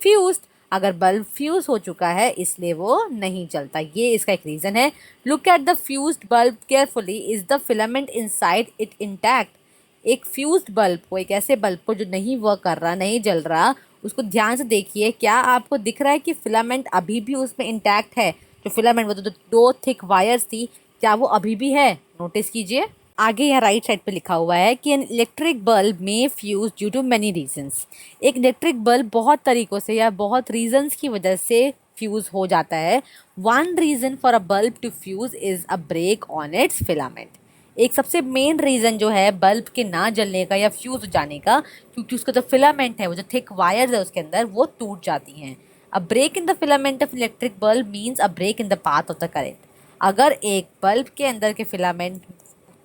S1: fused. अगर बल्ब फ्यूज हो चुका है इसलिए वो नहीं चलता, ये इसका एक रीज़न है। Look at the fused bulb carefully, is the filament inside it intact. एक फ्यूज्ड बल्ब को, एक ऐसे बल्ब को जो नहीं वर्क कर रहा, नहीं जल रहा, उसको ध्यान से देखिए, क्या आपको दिख रहा है कि फिलामेंट अभी भी उसमें इंटैक्ट है? जो फिलामेंट वो तो दो थिक वायर्स थी, क्या वो अभी भी है? नोटिस कीजिए। आगे यहाँ राइट साइड पे लिखा हुआ है कि एन इलेक्ट्रिक बल्ब में fuse due to many reasons. एक इलेक्ट्रिक बल्ब बहुत तरीकों से या बहुत रीजंस की वजह से फ्यूज हो जाता है। One reason for a bulb to fuse is a break on its filament. एक सबसे मेन रीजन जो है बल्ब के ना जलने का या फ्यूज हो जाने का, क्योंकि उसका जो फिलामेंट है, वो जो थिक वायर्स है उसके अंदर, वो टूट जाती हैं। A break in the filament of electric bulb means a break in the path of the current. अगर एक बल्ब के अंदर के फिलामेंट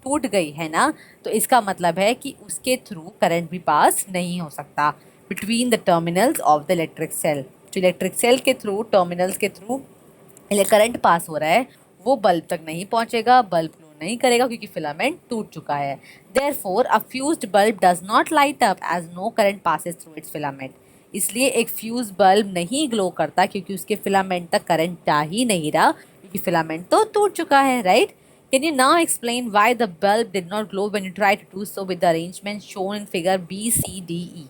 S1: टूट गई है ना, तो इसका मतलब है कि उसके थ्रू करंट भी पास नहीं हो सकता between the terminals of the electric cell. जो इलेक्ट्रिक सेल के थ्रू, टर्मिनल्स के थ्रू करंट पास हो रहा है, वो बल्ब तक नहीं पहुंचेगा, बल्ब ग्लो नहीं करेगा, क्योंकि फिलामेंट टूट चुका है। Therefore a fused bulb does not light up as no current passes through its filament. इसलिए एक फ्यूज बल्ब नहीं ग्लो करता, क्योंकि उसके फिलामेंट तक करंट जा ही नहीं रहा, क्योंकि फिलामेंट तो टूट चुका है, right. Can you now explain why the bulb did not glow when you tried to do so with the arrangement shown in figure B, C, D, E?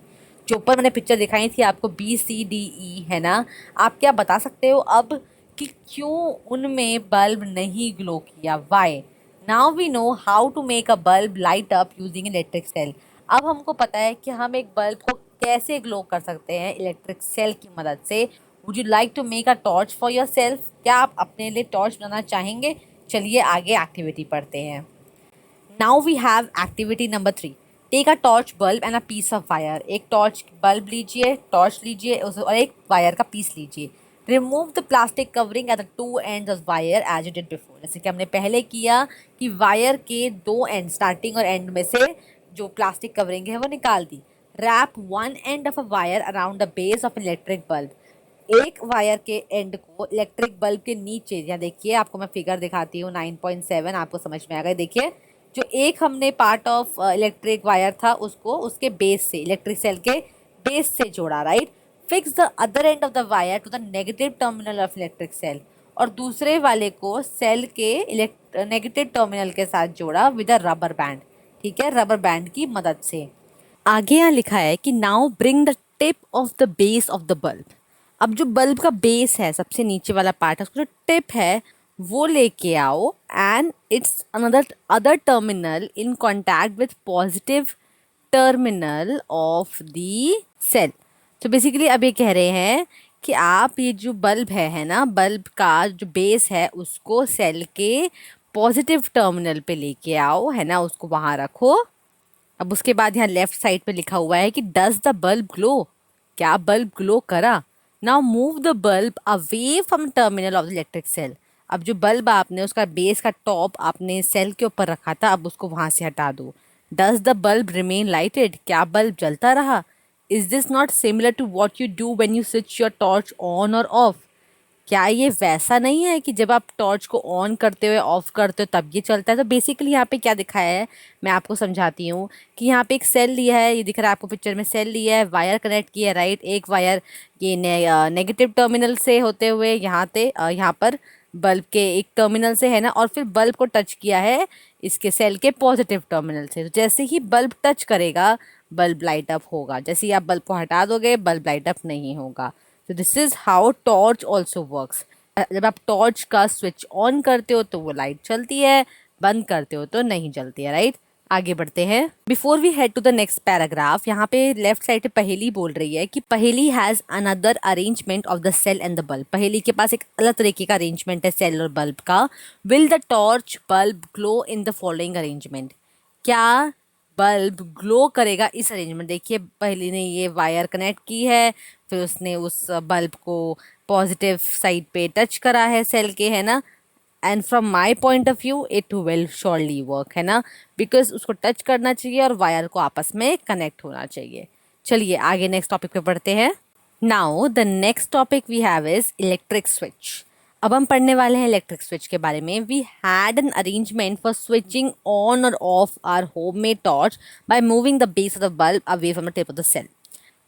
S1: जो ऊपर मैंने पिक्चर दिखाई थी आपको B, C, D, E, है ना। आप क्या बता सकते हो अब कि क्यों उनमें बल्ब नहीं ग्लो किया? Why? Now we know how to make a bulb light up using electric cell. अब हमको पता है कि हम एक बल्ब को कैसे ग्लो कर सकते हैं इलेक्ट्रिक सेल की मदद से। Would you like to make a torch for yourself? क्या आप अपने लिए टॉर्च बनाना चाहेंगे? चलिए आगे एक्टिविटी पढ़ते हैं। Now we have activity number 3। Take a torch bulb and a piece of wire. एक टॉर्च बल्ब लीजिए, टॉर्च लीजिए और एक वायर का पीस लीजिए। Remove the plastic covering at the two end of wire as you did before. जैसे कि हमने पहले किया कि वायर के दो एंड, स्टार्टिंग और एंड में से जो प्लास्टिक कवरिंग है वो निकाल दी। Wrap one end of a wire around the base of electric bulb. एक वायर के एंड को इलेक्ट्रिक बल्ब के नीचे, या देखिए आपको मैं फिगर दिखाती हूँ 9.7, आपको समझ में आ गया। देखिए जो एक हमने पार्ट ऑफ इलेक्ट्रिक वायर था उसको उसके बेस से, इलेक्ट्रिक सेल के बेस से जोड़ा, right. Fix the other end of the wire to the negative terminal of electric cell. और दूसरे वाले को सेल के नेगेटिव टर्मिनल के साथ जोड़ा विद अ रबर बैंड। ठीक है, रबर बैंड की मदद से। आगे यहाँ लिखा है कि now bring the tip of the base of the bulb. अब जो बल्ब का बेस है, सबसे नीचे वाला पार्ट है, उसका जो टिप है वो लेके आओ and its another other terminal in contact with positive terminal of the cell. तो बेसिकली अब ये कह रहे हैं कि आप ये जो बल्ब है ना, बल्ब का जो बेस है उसको सेल के पॉजिटिव टर्मिनल पे लेके आओ, है ना, उसको वहाँ रखो। अब उसके बाद यहाँ लेफ्ट साइड पे लिखा हुआ है कि डज द बल्ब ग्लो? क्या बल्ब ग्लो करा? Now move the bulb away from terminal of the electric cell. अब जो बल्ब आपने उसका बेस का टॉप आपने सेल के ऊपर रखा था, अब उसको वहां से हटा दो। Does the bulb remain lighted? क्या बल्ब जलता रहा? Is this not similar to what you do when you switch your torch on और ऑफ? क्या ये वैसा नहीं है कि जब आप टॉर्च को ऑन करते हो ऑफ करते हो तब ये चलता है? तो बेसिकली यहाँ पे क्या दिखाया है मैं आपको समझाती हूँ कि यहाँ पे एक सेल लिया है, ये दिख रहा है आपको पिक्चर में, सेल लिया है, वायर कनेक्ट किया है, राइट। एक वायर ये नेगेटिव टर्मिनल से होते हुए यहाँ पर बल्ब के एक टर्मिनल से, है ना, और फिर बल्ब को टच किया है इसके सेल के पॉजिटिव टर्मिनल से। तो जैसे ही बल्ब टच करेगा बल्ब लाइट अप होगा, जैसे ही आप बल्ब को हटा दोगे बल्ब लाइट अप नहीं होगा। तो this is how torch also works. जब आप टॉर्च का स्विच ऑन करते हो तो वो लाइट चलती है, बंद करते हो तो नहीं चलती है, राइट। आगे बढ़ते हैं। Before we head to the next paragraph, यहाँ पे लेफ्ट साइड पे पहेली बोल रही है कि Paheli has another arrangement of the cell and the bulb. Paheli के पास एक अलग तरीके का अरेंजमेंट है सेल और बल्ब का। Will the torch bulb glow in the following arrangement? क्या बल्ब ग्लो करेगा इस अरेंजमेंट? देखिए पहले ने ये वायर कनेक्ट की है, फिर उसने उस बल्ब को पॉजिटिव साइड पे टच करा है सेल के, है ना। And from my point of view it will surely work, है ना, बिकॉज उसको टच करना चाहिए और वायर को आपस में कनेक्ट होना चाहिए। चलिए आगे नेक्स्ट टॉपिक पे बढ़ते हैं। Now the next topic we have is electric switch. अब हम पढ़ने वाले हैं इलेक्ट्रिक स्विच के बारे में। We had an arrangement for switching on और off our homemade torch by moving the base of the bulb away from the tip of the cell.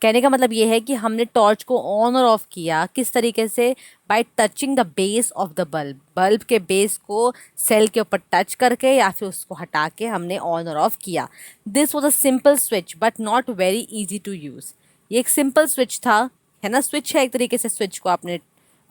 S1: कहने का मतलब ये है कि हमने टॉर्च को ऑन और ऑफ किया किस तरीके से? Bye touching the base of the bulb. Bulb के बेस को सेल के ऊपर टच करके या फिर उसको हटा के हमने ऑन और ऑफ किया। This was a simple switch but not very easy to use. ये एक सिंपल स्विच था, है ना, स्विच है एक तरीके से, स्विच को आपने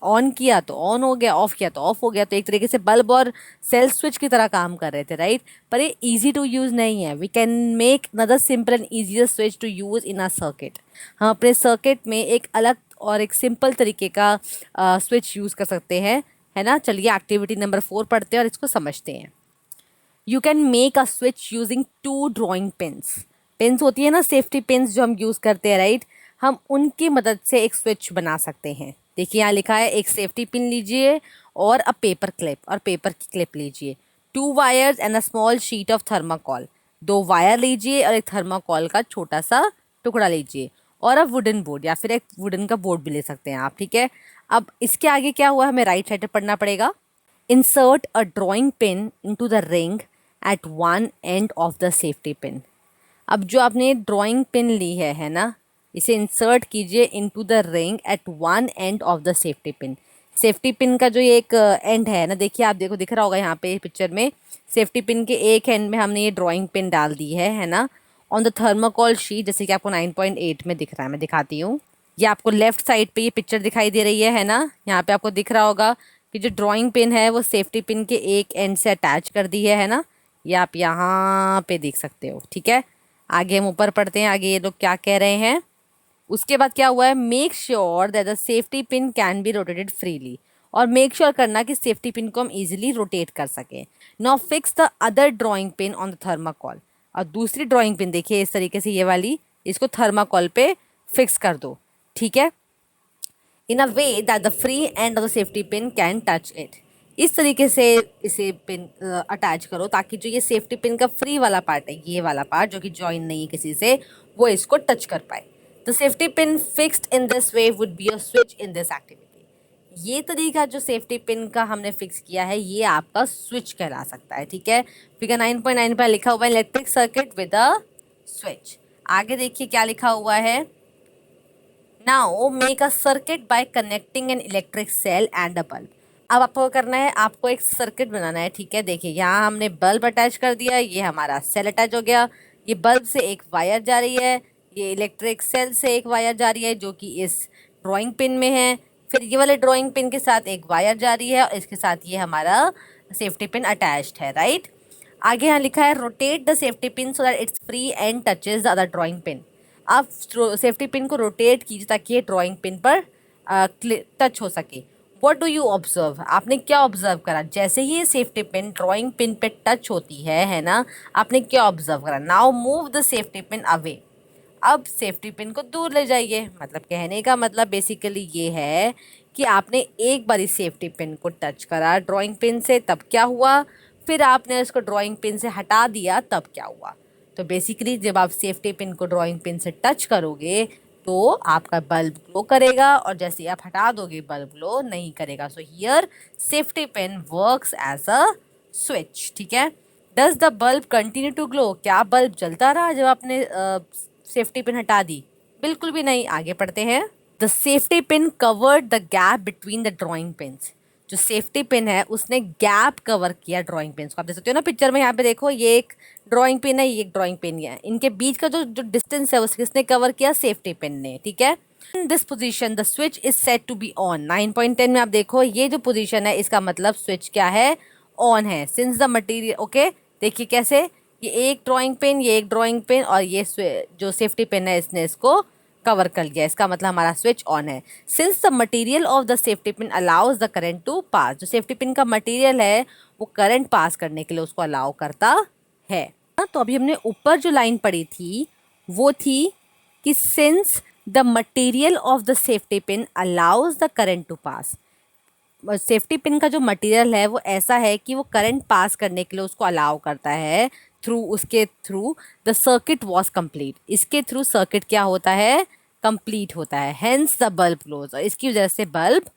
S1: ऑन किया तो ऑन हो गया, ऑफ किया तो ऑफ हो गया। तो एक तरीके से बल्ब और सेल स्विच की तरह काम कर रहे थे, राइट। पर ये इजी टू यूज़ नहीं है। We can make another simple and easier switch to use in a circuit. हम अपने सर्किट में एक अलग और एक सिंपल तरीके का स्विच यूज़ कर सकते हैं, है ना। चलिए एक्टिविटी नंबर 4 पढ़ते हैं और इसको समझते हैं। You can make a switch using 2 drawing pins. Pins होती है ना, सेफ्टी पिन्स जो हम यूज़ करते हैं, राइट। हम उनकी मदद से एक स्विच बना सकते हैं। देखिए यहाँ लिखा है, एक सेफ्टी पिन लीजिए और अ पेपर क्लिप, और पेपर की क्लिप लीजिए। 2 wires and a small sheet of thermocol. 2 wire लीजिए और एक थर्माकोल का छोटा सा टुकड़ा लीजिए, और अ वुडन बोर्ड, या फिर एक वुडन का बोर्ड भी ले सकते हैं आप, ठीक है। अब इसके आगे क्या हुआ, हमें राइट साइड पे पढ़ना पड़ेगा। Insert a drawing pin into the ring at one end of the safety pin। अब जो आपने ड्राइंग पिन ली है ना, इसे इंसर्ट कीजिए into the ring at one end of the safety pin. Safety pin का जो ये एक एंड है ना, देखिए आप देखो, दिख रहा होगा यहाँ पे पिक्चर में। सेफ्टी पिन के एक एंड में हमने ये ड्राइंग पिन डाल दी है ना, ऑन द थर्माकोल शीट, जैसे कि आपको 9.8 में दिख रहा है। मैं दिखाती हूँ, ये आपको लेफ्ट साइड पे ये पिक्चर दिखाई दे रही है ना। यहाँ पे आपको दिख रहा होगा कि जो ड्राइंग पिन है वो सेफ्टी पिन के एक एंड से अटैच कर दी है ना। ये आप यहाँ पे देख सकते हो, ठीक है। आगे हम ऊपर पढ़ते हैं, आगे ये लोग क्या कह रहे हैं। उसके बाद क्या हुआ है, make sure that the safety pin can be rotated freely. और मेक श्योर करना कि सेफ्टी पिन को हम इजीली रोटेट कर सकें। Now fix the other drawing pin on the thermocol. और दूसरी ड्राइंग पिन देखिए इस तरीके से, ये वाली, इसको थर्माकोल पे फिक्स कर दो, ठीक है। In a way that the free end of the safety pin can touch it. इस तरीके से इसे पिन अटैच करो ताकि जो ये सेफ्टी पिन का फ्री वाला पार्ट है, ये वाला पार्ट जो कि जॉइन नहीं है किसी से, वो इसको टच कर पाए। The safety pin fixed in this way would be a switch in this activity. ये तरीका जो सेफ्टी पिन का हमने फिक्स किया है, ये आपका स्विच कहला सकता है, ठीक है। फिगर 9.9 पर लिखा हुआ है electric circuit with a switch. आगे देखिए क्या लिखा हुआ है। Now make a circuit by connecting an electric cell and a bulb. अब आपको करना है, आपको एक सर्किट बनाना है, ठीक है। देखिए यहाँ हमने बल्ब अटैच कर दिया, ये हमारा सेल अटैच हो गया। ये बल्ब से एक वायर जा रही है, ये इलेक्ट्रिक सेल से एक वायर जा रही है जो कि इस ड्राइंग पिन में है। फिर ये वाले ड्राइंग पिन के साथ एक वायर जा रही है और इसके साथ ये हमारा सेफ्टी पिन अटैच्ड है, राइट। आगे यहाँ लिखा है rotate the safety pin so that it's free and touches the other drawing pin. आप सेफ्टी पिन को रोटेट कीजिए ताकि ये ड्राइंग पिन पर टच हो सके। व्हाट डू यू ऑब्जर्व, आपने क्या ऑब्जर्व करा, जैसे ही ये सेफ्टी पिन ड्राइंग पिन पे टच होती है ना, आपने क्या ऑब्जर्व करा। Now move the safety pin away. अब सेफ्टी पिन को दूर ले जाइए। मतलब कहने का मतलब बेसिकली ये है कि आपने एक बार इस सेफ्टी पिन को टच करा ड्राइंग पिन से, तब क्या हुआ, फिर आपने उसको ड्राइंग पिन से हटा दिया, तब क्या हुआ। तो बेसिकली जब आप सेफ्टी पिन को ड्राइंग पिन से टच करोगे तो आपका बल्ब ग्लो करेगा, और जैसे ही आप हटा दोगे बल्ब ग्लो नहीं करेगा। So here safety pin works as a switch, ठीक है। Does the bulb continue to glow, क्या बल्ब जलता रहा जब आपने सेफ्टी पिन हटा दी? बिल्कुल भी नहीं। आगे पढ़ते हैं। The safety pin covered the gap between the drawing pins. जो सेफ्टी पिन है उसने गैप कवर किया ड्राइंग पिन्स को। आप देख सकते हो ना पिक्चर में, यहाँ पे देखो, ये एक ड्राइंग पिन है, ये एक ड्राइंग पिन है, इनके बीच का जो जो डिस्टेंस है उसको किसने कवर किया, सेफ्टी पिन ने, ठीक है। In this position the switch is set to be on. 9.10 में आप देखो ये जो पोजीशन है इसका मतलब स्विच क्या है, ऑन है। सिंस द मटेरियल, ओके, देखिए कैसे, ये एक ड्राइंग पिन, ये एक ड्राइंग पिन, और ये जो सेफ्टी पिन है इसने इसको कवर कर लिया, इसका मतलब हमारा स्विच ऑन है। Since the material of the safety pin allows the current to pass. जो सेफ्टी पिन का मटेरियल है वो करंट पास करने के लिए उसको अलाउ करता है। तो अभी हमने ऊपर जो लाइन पढ़ी थी वो थी कि since the material of the safety pin allows the current to pass. Safety pin का जो मटेरियल है वो ऐसा है कि वो करंट पास करने के लिए उसको अलाउ करता है। उसके through the circuit was complete. इसके थ्रू सर्किट क्या होता है, कंप्लीट होता है। हेंस द बल्ब ग्लोज, और इसकी वजह से बल्ब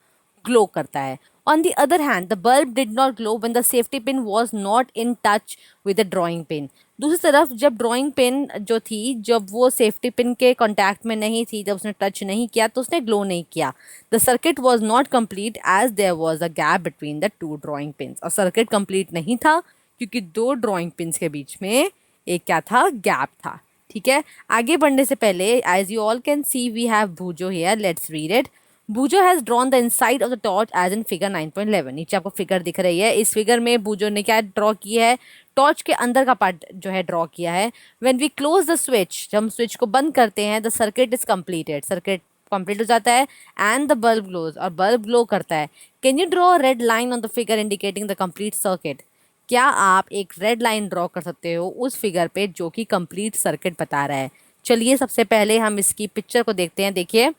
S1: ग्लो करता है। On the other hand the bulb did not glow when the safety pin was not in touch with the drawing pin. दूसरी तरफ जब ड्राइंग पिन जो थी, जब वो सेफ्टी पिन के कॉन्टैक्ट में नहीं थी, जब उसने टच नहीं किया तो उसने ग्लो नहीं किया। The circuit was not complete as there was a gap between the two drawing pins. और सर्किट कंप्लीट नहीं था क्योंकि दो ड्राइंग पिन्स के बीच में एक क्या था, गैप था, ठीक है। आगे बढ़ने से पहले as you all can see we have Boojho here, let's read it. Boojho has drawn the inside of the torch as in figure 9.11। नीचे आपको फिगर दिख रही है, इस फिगर में बूजो ने क्या ड्रॉ किया है, टॉर्च के अंदर का पार्ट जो है ड्रॉ किया है। When we close the switch, जब हम स्विच को बंद करते हैं, the circuit is completed, circuit complete हो जाता है, एंड द बल्ब ग्लोज, और बल्ब ग्लो करता है। Can you draw red line on the figure indicating the complete circuit? क्या आप एक रेड लाइन ड्रॉ कर सकते हो उस फिगर पे जो कि कंप्लीट सर्किट बता रहा है? चलिए सबसे पहले हम इसकी पिक्चर को देखते हैं। देखिए,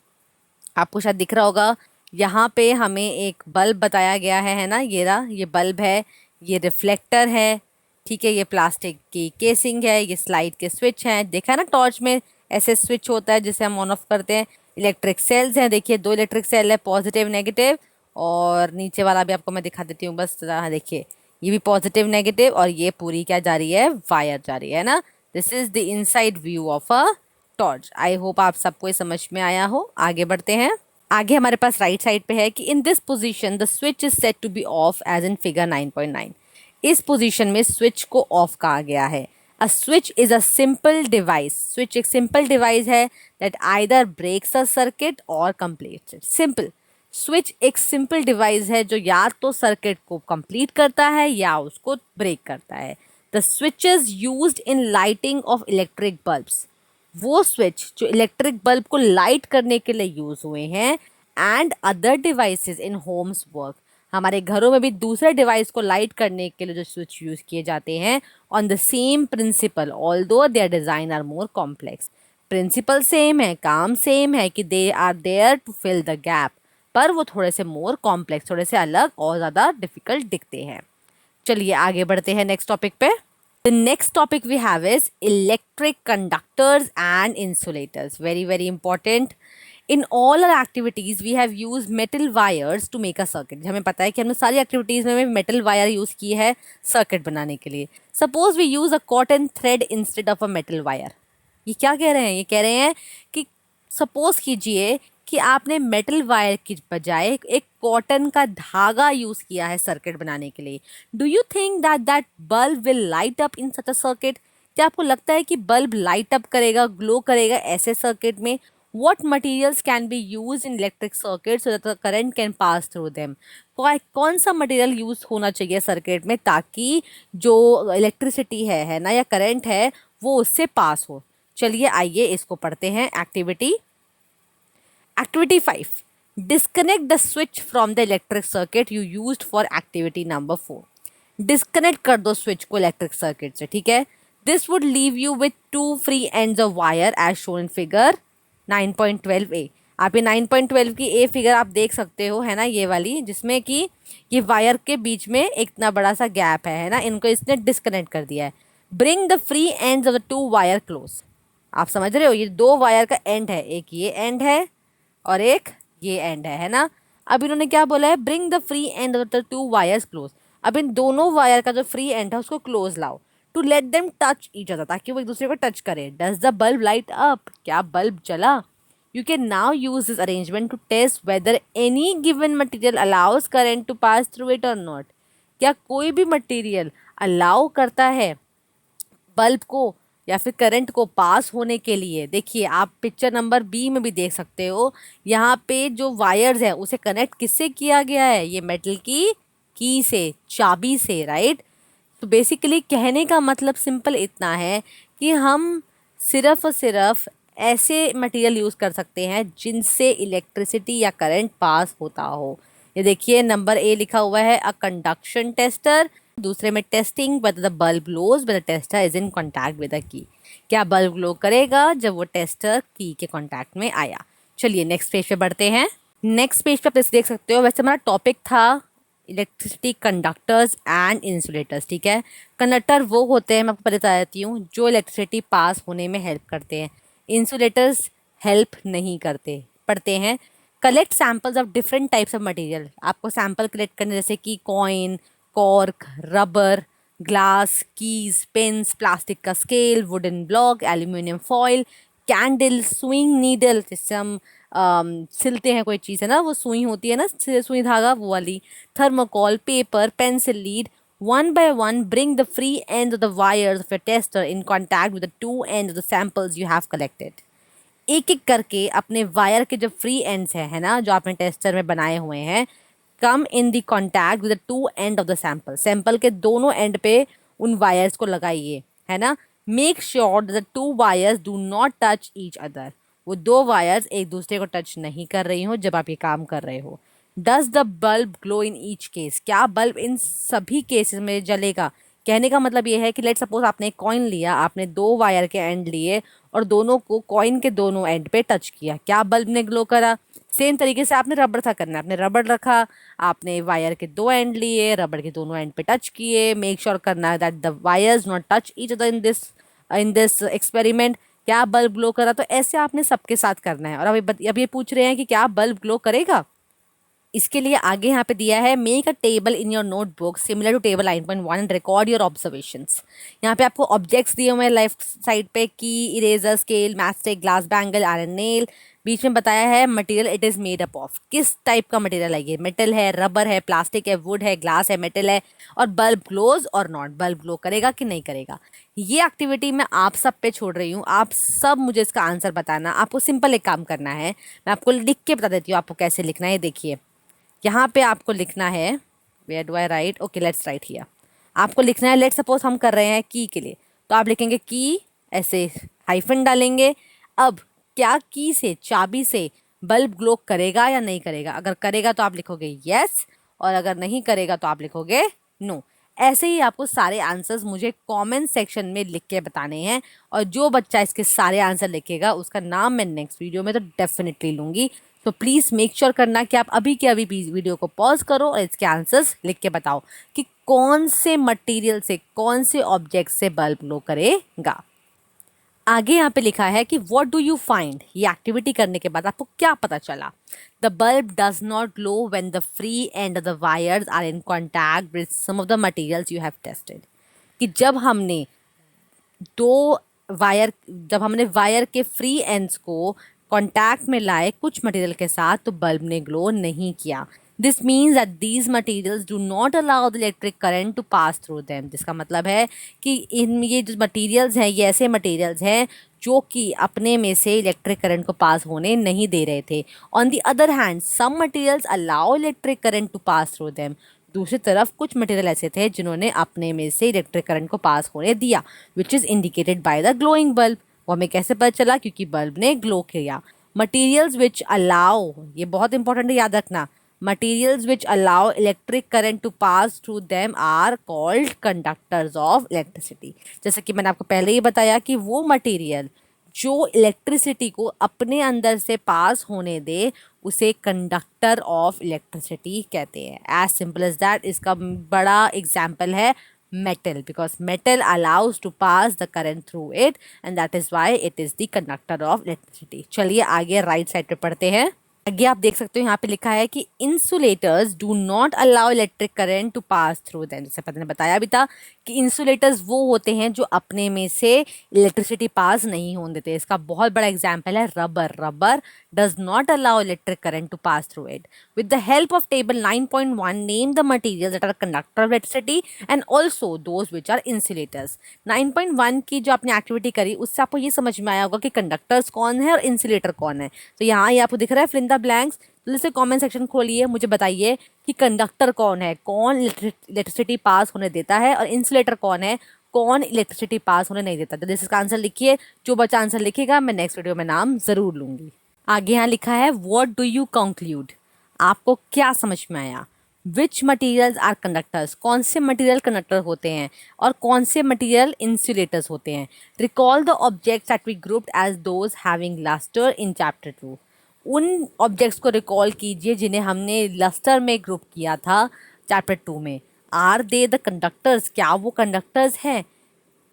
S1: आपको शायद दिख रहा होगा, यहाँ पे हमें एक बल्ब बताया गया है ना, ये रहा, ये बल्ब है, ये रिफ्लेक्टर है, ठीक है, ये प्लास्टिक की केसिंग है, ये स्लाइड के स्विच हैं। देखा है ना, टॉर्च में ऐसे स्विच होता है जिसे हम ऑन ऑफ करते हैं। इलेक्ट्रिक सेल्स हैं, देखिए 2 इलेक्ट्रिक सेल है, पॉजिटिव नेगेटिव, और नीचे वाला भी आपको मैं दिखा देती हूँ बस। हाँ देखिए, ये भी पॉजिटिव नेगेटिव, और ये पूरी क्या जा रही है, वायर जा रही है ना। This is the inside view of a torch. I hope आप सबको ये समझ में आया हो। आगे बढ़ते हैं। आगे हमारे पास राइट साइड पे है कि in this position the switch is set to be off as in figure 9.9। इस पोजीशन में स्विच को ऑफ कहा गया है। A switch is a simple device, switch एक सिंपल डिवाइस है that either breaks a circuit और कंप्लीट्स इट। सिंपल, स्विच एक सिंपल डिवाइस है जो या तो सर्किट को कंप्लीट करता है या उसको ब्रेक करता है। The switches used in lighting of electric bulbs, वो स्विच जो इलेक्ट्रिक बल्ब को लाइट करने के लिए यूज हुए हैं, and other devices in Holmes work, हमारे घरों में भी दूसरे डिवाइस को लाइट करने के लिए जो स्विच यूज किए जाते हैं, on the same principle although their design are more complex. Principle same है, काम सेम है कि they are there to fill the gap, पर वो थोड़े से मोर कॉम्प्लेक्स, थोड़े से अलग और ज़्यादा डिफिकल्ट दिखते हैं। चलिए आगे बढ़ते हैं नेक्स्ट टॉपिक पे। The next topic we have is electric conductors and insulators. Very, very important. In all our activities, we have used metal wires to make a circuit. हमें पता है कि हमने सारी एक्टिविटीज़ में metal wire यूज़ की है सर्किट बनाने के लिए। Suppose we use a cotton thread instead of a metal wire. ये क्या कह रहे हैं? ये कह रहे हैं कि सपोज कीजिए कि आपने मेटल वायर की बजाय एक कॉटन का धागा यूज किया है सर्किट बनाने के लिए। Do you think that that bulb will light up in such a circuit? क्या आपको लगता है कि बल्ब लाइट अप करेगा, ग्लो करेगा ऐसे सर्किट में? What materials can be use in electric circuit so that the current can pass through them? कौन सा मटेरियल यूज होना चाहिए सर्किट में ताकि जो इलेक्ट्रिसिटी है ना, या करंट है, वो उससे पास हो? चलिए आइए इसको पढ़ते हैं। Activity 5, disconnect the switch from the electric circuit you used for activity number 4। डिस्कनेक्ट कर दो स्विच को इलेक्ट्रिक सर्किट से, ठीक है। This would leave you with 2 free ends of wire as shown in figure 9.12a। आप ये 9.12 की ए फिगर आप देख सकते हो, है ना, ये वाली, जिसमें कि ये वायर के बीच में एक इतना बड़ा सा गैप है ना, इनको इसने डिस्कनेक्ट कर दिया है। Bring the free ends of the 2 wire close. आप समझ रहे हो, ये 2 वायर का एंड है, एक ये एंड है और एक ये एंड है ना। अब इन्होंने क्या बोला है, bring the free end of the 2 wires close. अब इन दोनों वायर का जो फ्री एंड है उसको क्लोज लाओ, to let them touch each other, ताकि वो एक दूसरे को टच करे। Does the bulb light up? क्या बल्ब जला? You can now use this arrangement to test whether any given material allows current to pass through it और not. क्या कोई भी मटीरियल अलाउ करता है बल्ब को या फिर करंट को पास होने के लिए? देखिए, आप पिक्चर नंबर बी में भी देख सकते हो, यहाँ पे जो वायर्स है उसे कनेक्ट किससे किया गया है? ये मेटल की से, चाबी से, राइट। तो बेसिकली कहने का मतलब सिंपल इतना है कि हम सिर्फ और सिर्फ ऐसे मटेरियल यूज़ कर सकते हैं जिनसे इलेक्ट्रिसिटी या करंट पास होता हो। ये देखिए, नंबर ए लिखा हुआ है, अ कंडक्शन टेस्टर। दूसरे में testing whether the bulb glows when the tester is in contact with the key। क्या बल्ब ग्लो करेगा जब वो टेस्टर की के कांटेक्ट में आया? चलिए नेक्स्ट पेज पे बढ़ते हैं। नेक्स्ट पेज पे आप देख सकते हो, वैसे हमारा टॉपिक था इलेक्ट्रिसिटी, कंडक्टर्स एंड इंसुलेटर्स, ठीक है। कंडक्टर वो होते हैं, मैं आपको बता देती हूँ, जो इलेक्ट्रिसिटी पास होने में हेल्प करते हैं। इंसुलेटर्स हेल्प नहीं करते, पढ़ते हैं। Collect samples of different types of material. आपको सैम्पल कलेक्ट करने, जैसे कि coin, cork, rubber, glass, keys, pens, plastic का scale, wooden block, aluminium foil, candle, sewing needle, जिससे हम सिलते हैं कोई चीज़, है ना, वो सुई होती है ना, सुई धागा, वो वाली, thermocol, paper, pencil lead. One by one, bring the free ends of the wires of your tester in contact with the two ends of the samples you have collected. एक एक करके अपने वायर के जो फ्री एंड्स है ना, जो आपने टेस्टर में बनाए हुए हैं, come in the contact with the two end of the sample, sample के दोनों एंड पे उन वायर्स को लगाइए, है ना। Make sure the two wires do not touch each other, वो दो वायर्स एक दूसरे को टच नहीं कर रही हो जब आप ये काम कर रहे हो। Does the bulb glow in each case, क्या बल्ब इन सभी केसेस में जलेगा। कहने का मतलब ये है कि लेट सपोज आपने एक कॉइन लिया, आपने दो वायर के एंड लिए और दोनों को कॉइन के दोनों एंड पे टच किया, क्या बल्ब ने ग्लो करा। सेम तरीके से आपने रबड़ था करना है, आपने रबड़ रखा, आपने वायर के दो एंड लिए, रबड़ के दोनों एंड पे टच किए, मेक श्योर करना that the wires not touch each other in this experiment, क्या बल्ब ग्लो करा। तो ऐसे आपने सबके साथ करना है। और अब ये पूछ रहे हैं कि क्या बल्ब ग्लो करेगा। इसके लिए आगे यहाँ पे दिया है, make a table in your notebook similar to table 9.1 and record your observations. यहाँ पे आपको ऑब्जेक्ट्स दिए हुए हैं लेफ्ट साइड पे, key, eraser, scale, matchstick, glass bangle, iron nail. बीच में बताया है material it is made up of, किस टाइप का मटेरियल है ये, मेटल है, रबर है, प्लास्टिक है, वुड है, ग्लास है, मेटल है, और बल्ब ग्लोज और नॉट, बल्ब ग्लो करेगा कि नहीं करेगा। ये एक्टिविटी मैं आप सब पे छोड़ रही हूँ, आप सब मुझे इसका आंसर बताना। आपको सिंपल एक काम करना है, मैं आपको लिख के बता देती हूँ आपको कैसे लिखना है। देखिए यहाँ पे आपको लिखना है, where do I write, okay let's write here. आपको लिखना है, लेट सपोज हम कर रहे हैं की के लिए, तो आप लिखेंगे की, ऐसे हाइफन डालेंगे। अब क्या की से, चाबी से बल्ब ग्लो करेगा या नहीं करेगा। अगर करेगा तो आप लिखोगे यस, और अगर नहीं करेगा तो आप लिखोगे नो। ऐसे ही आपको सारे आंसर्स मुझे कमेंट सेक्शन में लिख के बताने हैं, और जो बच्चा इसके सारे आंसर लिखेगा उसका नाम मैं नेक्स्ट वीडियो में तो डेफिनेटली लूँगी। तो प्लीज़ मेक श्योर करना कि आप अभी के अभी वीडियो को पॉज करो और इसके आंसर्स लिख के बताओ कि कौन से मटेरियल से, कौन से ऑब्जेक्ट से बल्ब ग्लो करेगा। आगे यहाँ पे लिखा है कि व्हाट डू यू फाइंड, ये एक्टिविटी करने के बाद आपको क्या पता चला। The bulb does not glow when the free end of the wires are in contact with some of the materials you have tested. कि दो जब हमने वायर के फ्री एंड्स को कांटेक्ट में लाए कुछ मटेरियल के साथ, तो बल्ब ने ग्लो नहीं किया। This means that these materials do not allow the electric current to pass through them. जिसका मतलब है कि इन ये जो मटेरियल्स हैं, ये ऐसे मटेरियल्स हैं जो कि अपने में से इलेक्ट्रिक करंट को पास होने नहीं दे रहे थे। On the other hand some materials allow electric current to pass through them. दूसरी तरफ कुछ मटेरियल ऐसे थे जिन्होंने अपने में से इलेक्ट्रिक करंट को पास होने दिया, which is indicated by the glowing bulb. वो हमें कैसे पता चला, क्योंकि बल्ब ने ग्लो किया। मटेरियल्स विच अलाउ, ये बहुत इंपॉर्टेंट है, याद रखना, materials which allow electric current to pass through them are called conductors of electricity. जैसे कि मैंने आपको पहले ही बताया कि वो मटेरियल जो इलेक्ट्रिसिटी को अपने अंदर से पास होने दे उसे कंडक्टर ऑफ इलेक्ट्रिसिटी कहते हैं। As simple as that. इसका बड़ा एग्जाम्पल है metal, because metal allows to pass the current through it and that is why it is the conductor of electricity. चलिए आगे राइट साइड पे पढ़ते हैं। आगे आप देख सकते हो यहाँ पे लिखा है कि insulators do not allow electric current to pass through them. जैसे पता ने बताया भी था कि इंसुलेटर्स वो होते हैं जो अपने में से इलेक्ट्रिसिटी पास नहीं होने देते। इसका बहुत बड़ा एग्जांपल है rubber. Rubber does not allow electric current to pass through it. With the help of table 9.1 name the materials that are conductor of electricity and also those which are insulators. 9.1 की जो आपने activity करी उससे आपको ये समझ में आया होगा कि कंडक्टर्स कौन है और इंसुलेटर कौन है। तो यहाँ ये आपको दिख रहा है फिल इन द ब्लैंक्स। तो जैसे कमेंट सेक्शन खोलिए, मुझे बताइए कि कंडक्टर कौन है, कौन इलेक्ट्रिसिटी पास होने देता है, और इंसुलेटर कौन है, कौन इलेक्ट्रिसिटी पास होने नहीं देता। तो जैसे इसका आंसर लिखिए, जो बच्चा आंसर लिखेगा मैं नेक्स्ट वीडियो में नाम जरूर लूंगी। आगे यहाँ लिखा है व्हाट डू यू कंक्लूड, आपको क्या समझ में आया। विच मटीरियल्स आर कंडक्टर्स, कौन से मटीरियल कंडक्टर होते हैं और कौन से मटीरियल इंसुलेटर्स होते हैं। Recall the objects that we grouped as those having lustre in chapter 2। उन ऑब्जेक्ट्स को रिकॉल कीजिए जिन्हें हमने लस्टर में ग्रुप किया था चैप्टर 2 में। आर दे द कंडक्टर्स, क्या वो कंडक्टर्स हैं।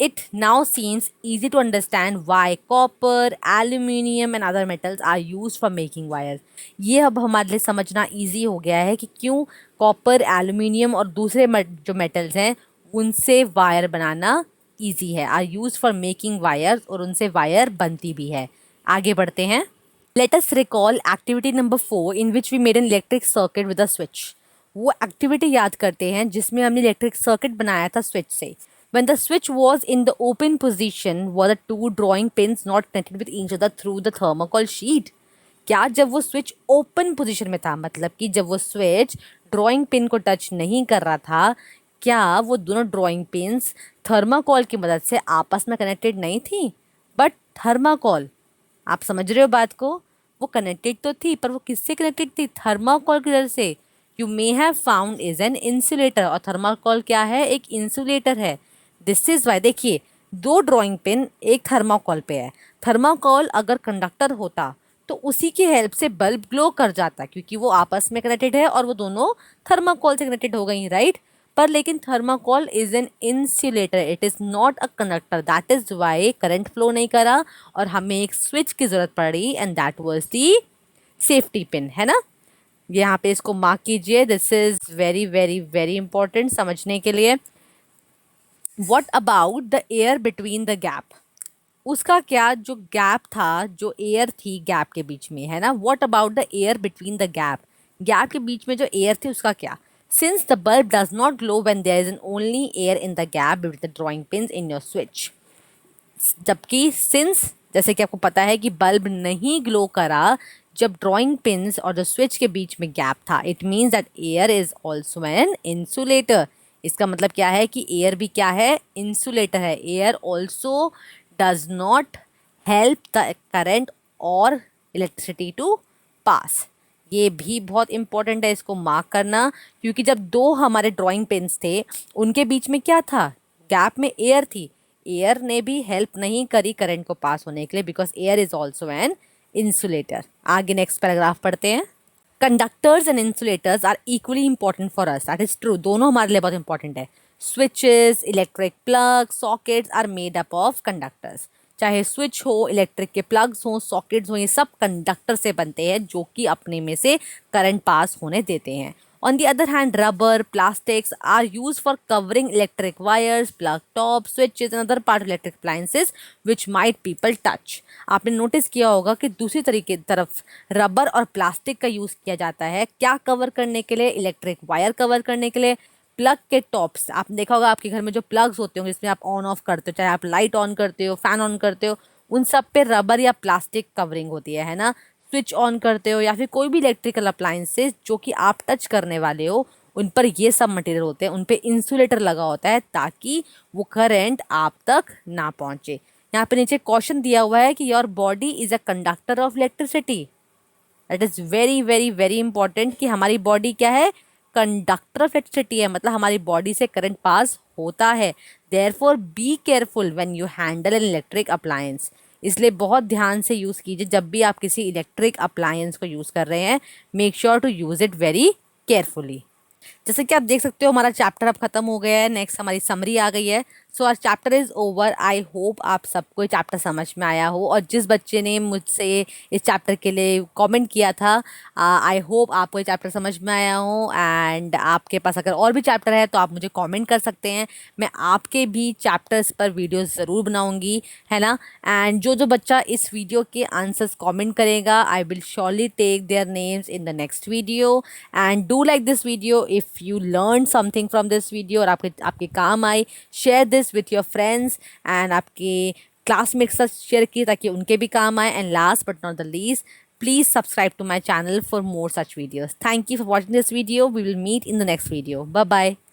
S1: It now seems easy to understand why copper, aluminium and other metals are used for making wires। ये अब हमारे लिए समझना ईजी हो गया है कि क्यों कॉपर, एल्यूमिनियम और दूसरे जो मेटल्स हैं उनसे वायर बनाना ईजी है, are use for making wires, और उनसे वायर बनती भी है। आगे बढ़ते हैं। Let us recall activity number 4 in which we made an electric circuit with a switch. वो एक्टिविटी याद करते हैं जिसमें हमने इलेक्ट्रिक सर्किट बनाया था स्विच से। When the switch was in the open position, were the two drawing pins not connected with each other through the thermocol sheet? क्या जब वो स्विच ओपन पोजीशन में था, मतलब कि जब वो स्विच ड्राइंग पिन को टच नहीं कर रहा था, क्या वो दोनों ड्राइंग पिन्स थर्माकोल की मदद से आपस में कनेक्टेड नहीं थी? बट थर्माकोल, आप समझ रहे हो बात को, वो कनेक्टेड तो थी, पर वो किससे कनेक्टेड थी? थर्माकोल की वजह से। You may have found is an insulator, और थर्माकोल क्या है? एक इंसुलेटर है। दिस इज वाई, देखिए, दो ड्राइंग पिन एक थर्माकोल पे है। थर्माकोल अगर कंडक्टर होता तो उसी की हेल्प से बल्ब ग्लो कर जाता, क्योंकि वो आपस में कनेक्टेड है और वो दोनों थर्माकोल से कनेक्टेड हो गई, राइट? पर लेकिन thermocol is an insulator, it is not a conductor, that is why current flow नहीं करा और हमें एक स्विच की ज़रूरत पड़ी, and that was the safety pin, है ना? यहाँ पे इसको मार्क कीजिए, this is very very very important समझने के लिए। What about the air between the gap, उसका क्या, जो गैप था, जो एयर थी गैप के बीच में, है ना? What about the air between the gap, gap के बीच में जो एयर थी उसका क्या? Since the bulb does not glow when there is an only air in the gap between the drawing pins in your switch, जबकि since, जैसे कि आपको पता है कि बल्ब नहीं ग्लो करा जब ड्राइंग पिन्स और द स्विच के बीच में गैप था, it means that air is also an insulator. इसका मतलब क्या है कि एयर भी क्या है? इंसुलेटर है। Air also does not help the current और इलेक्ट्रिसिटी टू पास। ये भी बहुत इंपॉर्टेंट है, इसको मार्क करना, क्योंकि जब दो हमारे ड्राइंग पेन्स थे उनके बीच में क्या था? गैप में एयर थी। एयर ने भी हेल्प नहीं करी करंट को पास होने के लिए, because air is also an insulator. आगे नेक्स्ट पैराग्राफ पढ़ते हैं। Conductors and insulators are equally important for us, that is true, दोनों हमारे लिए बहुत इंपॉर्टेंट है। Switches, electric plug, sockets are made up of conductors. चाहे स्विच हो, इलेक्ट्रिक के प्लग्स हो, सॉकेट्स हो, ये सब कंडक्टर से बनते हैं जो कि अपने में से करंट पास होने देते हैं। On the other hand, rubber, plastics are used for covering electric wires, plug tops, switches and other part of electric appliances which might people touch. आपने नोटिस किया होगा कि दूसरी तरीके तरफ रबर और प्लास्टिक का यूज़ किया जाता है, क्या कवर करने के लिए? इलेक्ट्रिक वायर कवर करने के लिए। प्लग के टॉप्स, आपने देखा होगा आपके घर में जो प्लग्स होते होंगे जिसमें आप ऑन ऑफ करते हो, चाहे आप लाइट ऑन करते हो, फैन ऑन करते हो, उन सब पे रबर या प्लास्टिक कवरिंग होती है ना? स्विच ऑन करते हो या फिर कोई भी इलेक्ट्रिकल अप्लायंसेस जो कि आप टच करने वाले हो, उन पर ये सब मटेरियल होते हैं, उन पे इंसुलेटर लगा होता है ताकि वो करंट आप तक ना पहुंचे। यहाँ पे नीचे क्वेश्चन दिया हुआ है कि your body is a conductor of electricity. That is very very very important कि हमारी बॉडी क्या है? कंडक्टर ऑफ इलेक्ट्रिसिटी है, मतलब हमारी बॉडी से करंट पास होता है। Therefore be careful when you handle an electric appliance, इसलिए बहुत ध्यान से यूज़ कीजिए जब भी आप किसी इलेक्ट्रिक अप्लायंस को यूज़ कर रहे हैं। Make sure to use it very carefully. जैसे कि आप देख सकते हो हमारा चैप्टर अब खत्म हो गया है, नेक्स्ट हमारी समरी आ गई है। So our chapter is over. I hope आप सबको ये चैप्टर समझ में आया हो, और जिस बच्चे ने मुझसे इस चैप्टर के लिए कमेंट किया था, आई होप आपको ये चैप्टर समझ में आया हो। एंड आपके पास अगर और भी चैप्टर है तो आप मुझे कमेंट कर सकते हैं, मैं आपके भी चैप्टर्स पर वीडियोस ज़रूर बनाऊंगी, है ना? एंड जो जो बच्चा इस वीडियो के आंसर्स कमेंट करेगा, I will surely take their names in the next video. And do like this video if you learn something from this video और आपके काम आई। Share this with your friends and आपके classmates के साथ share किए ताकि उनके भी काम आए। And last but not the least, please subscribe to my channel for more such videos. Thank you for watching this video. We will meet in the next video. Bye bye.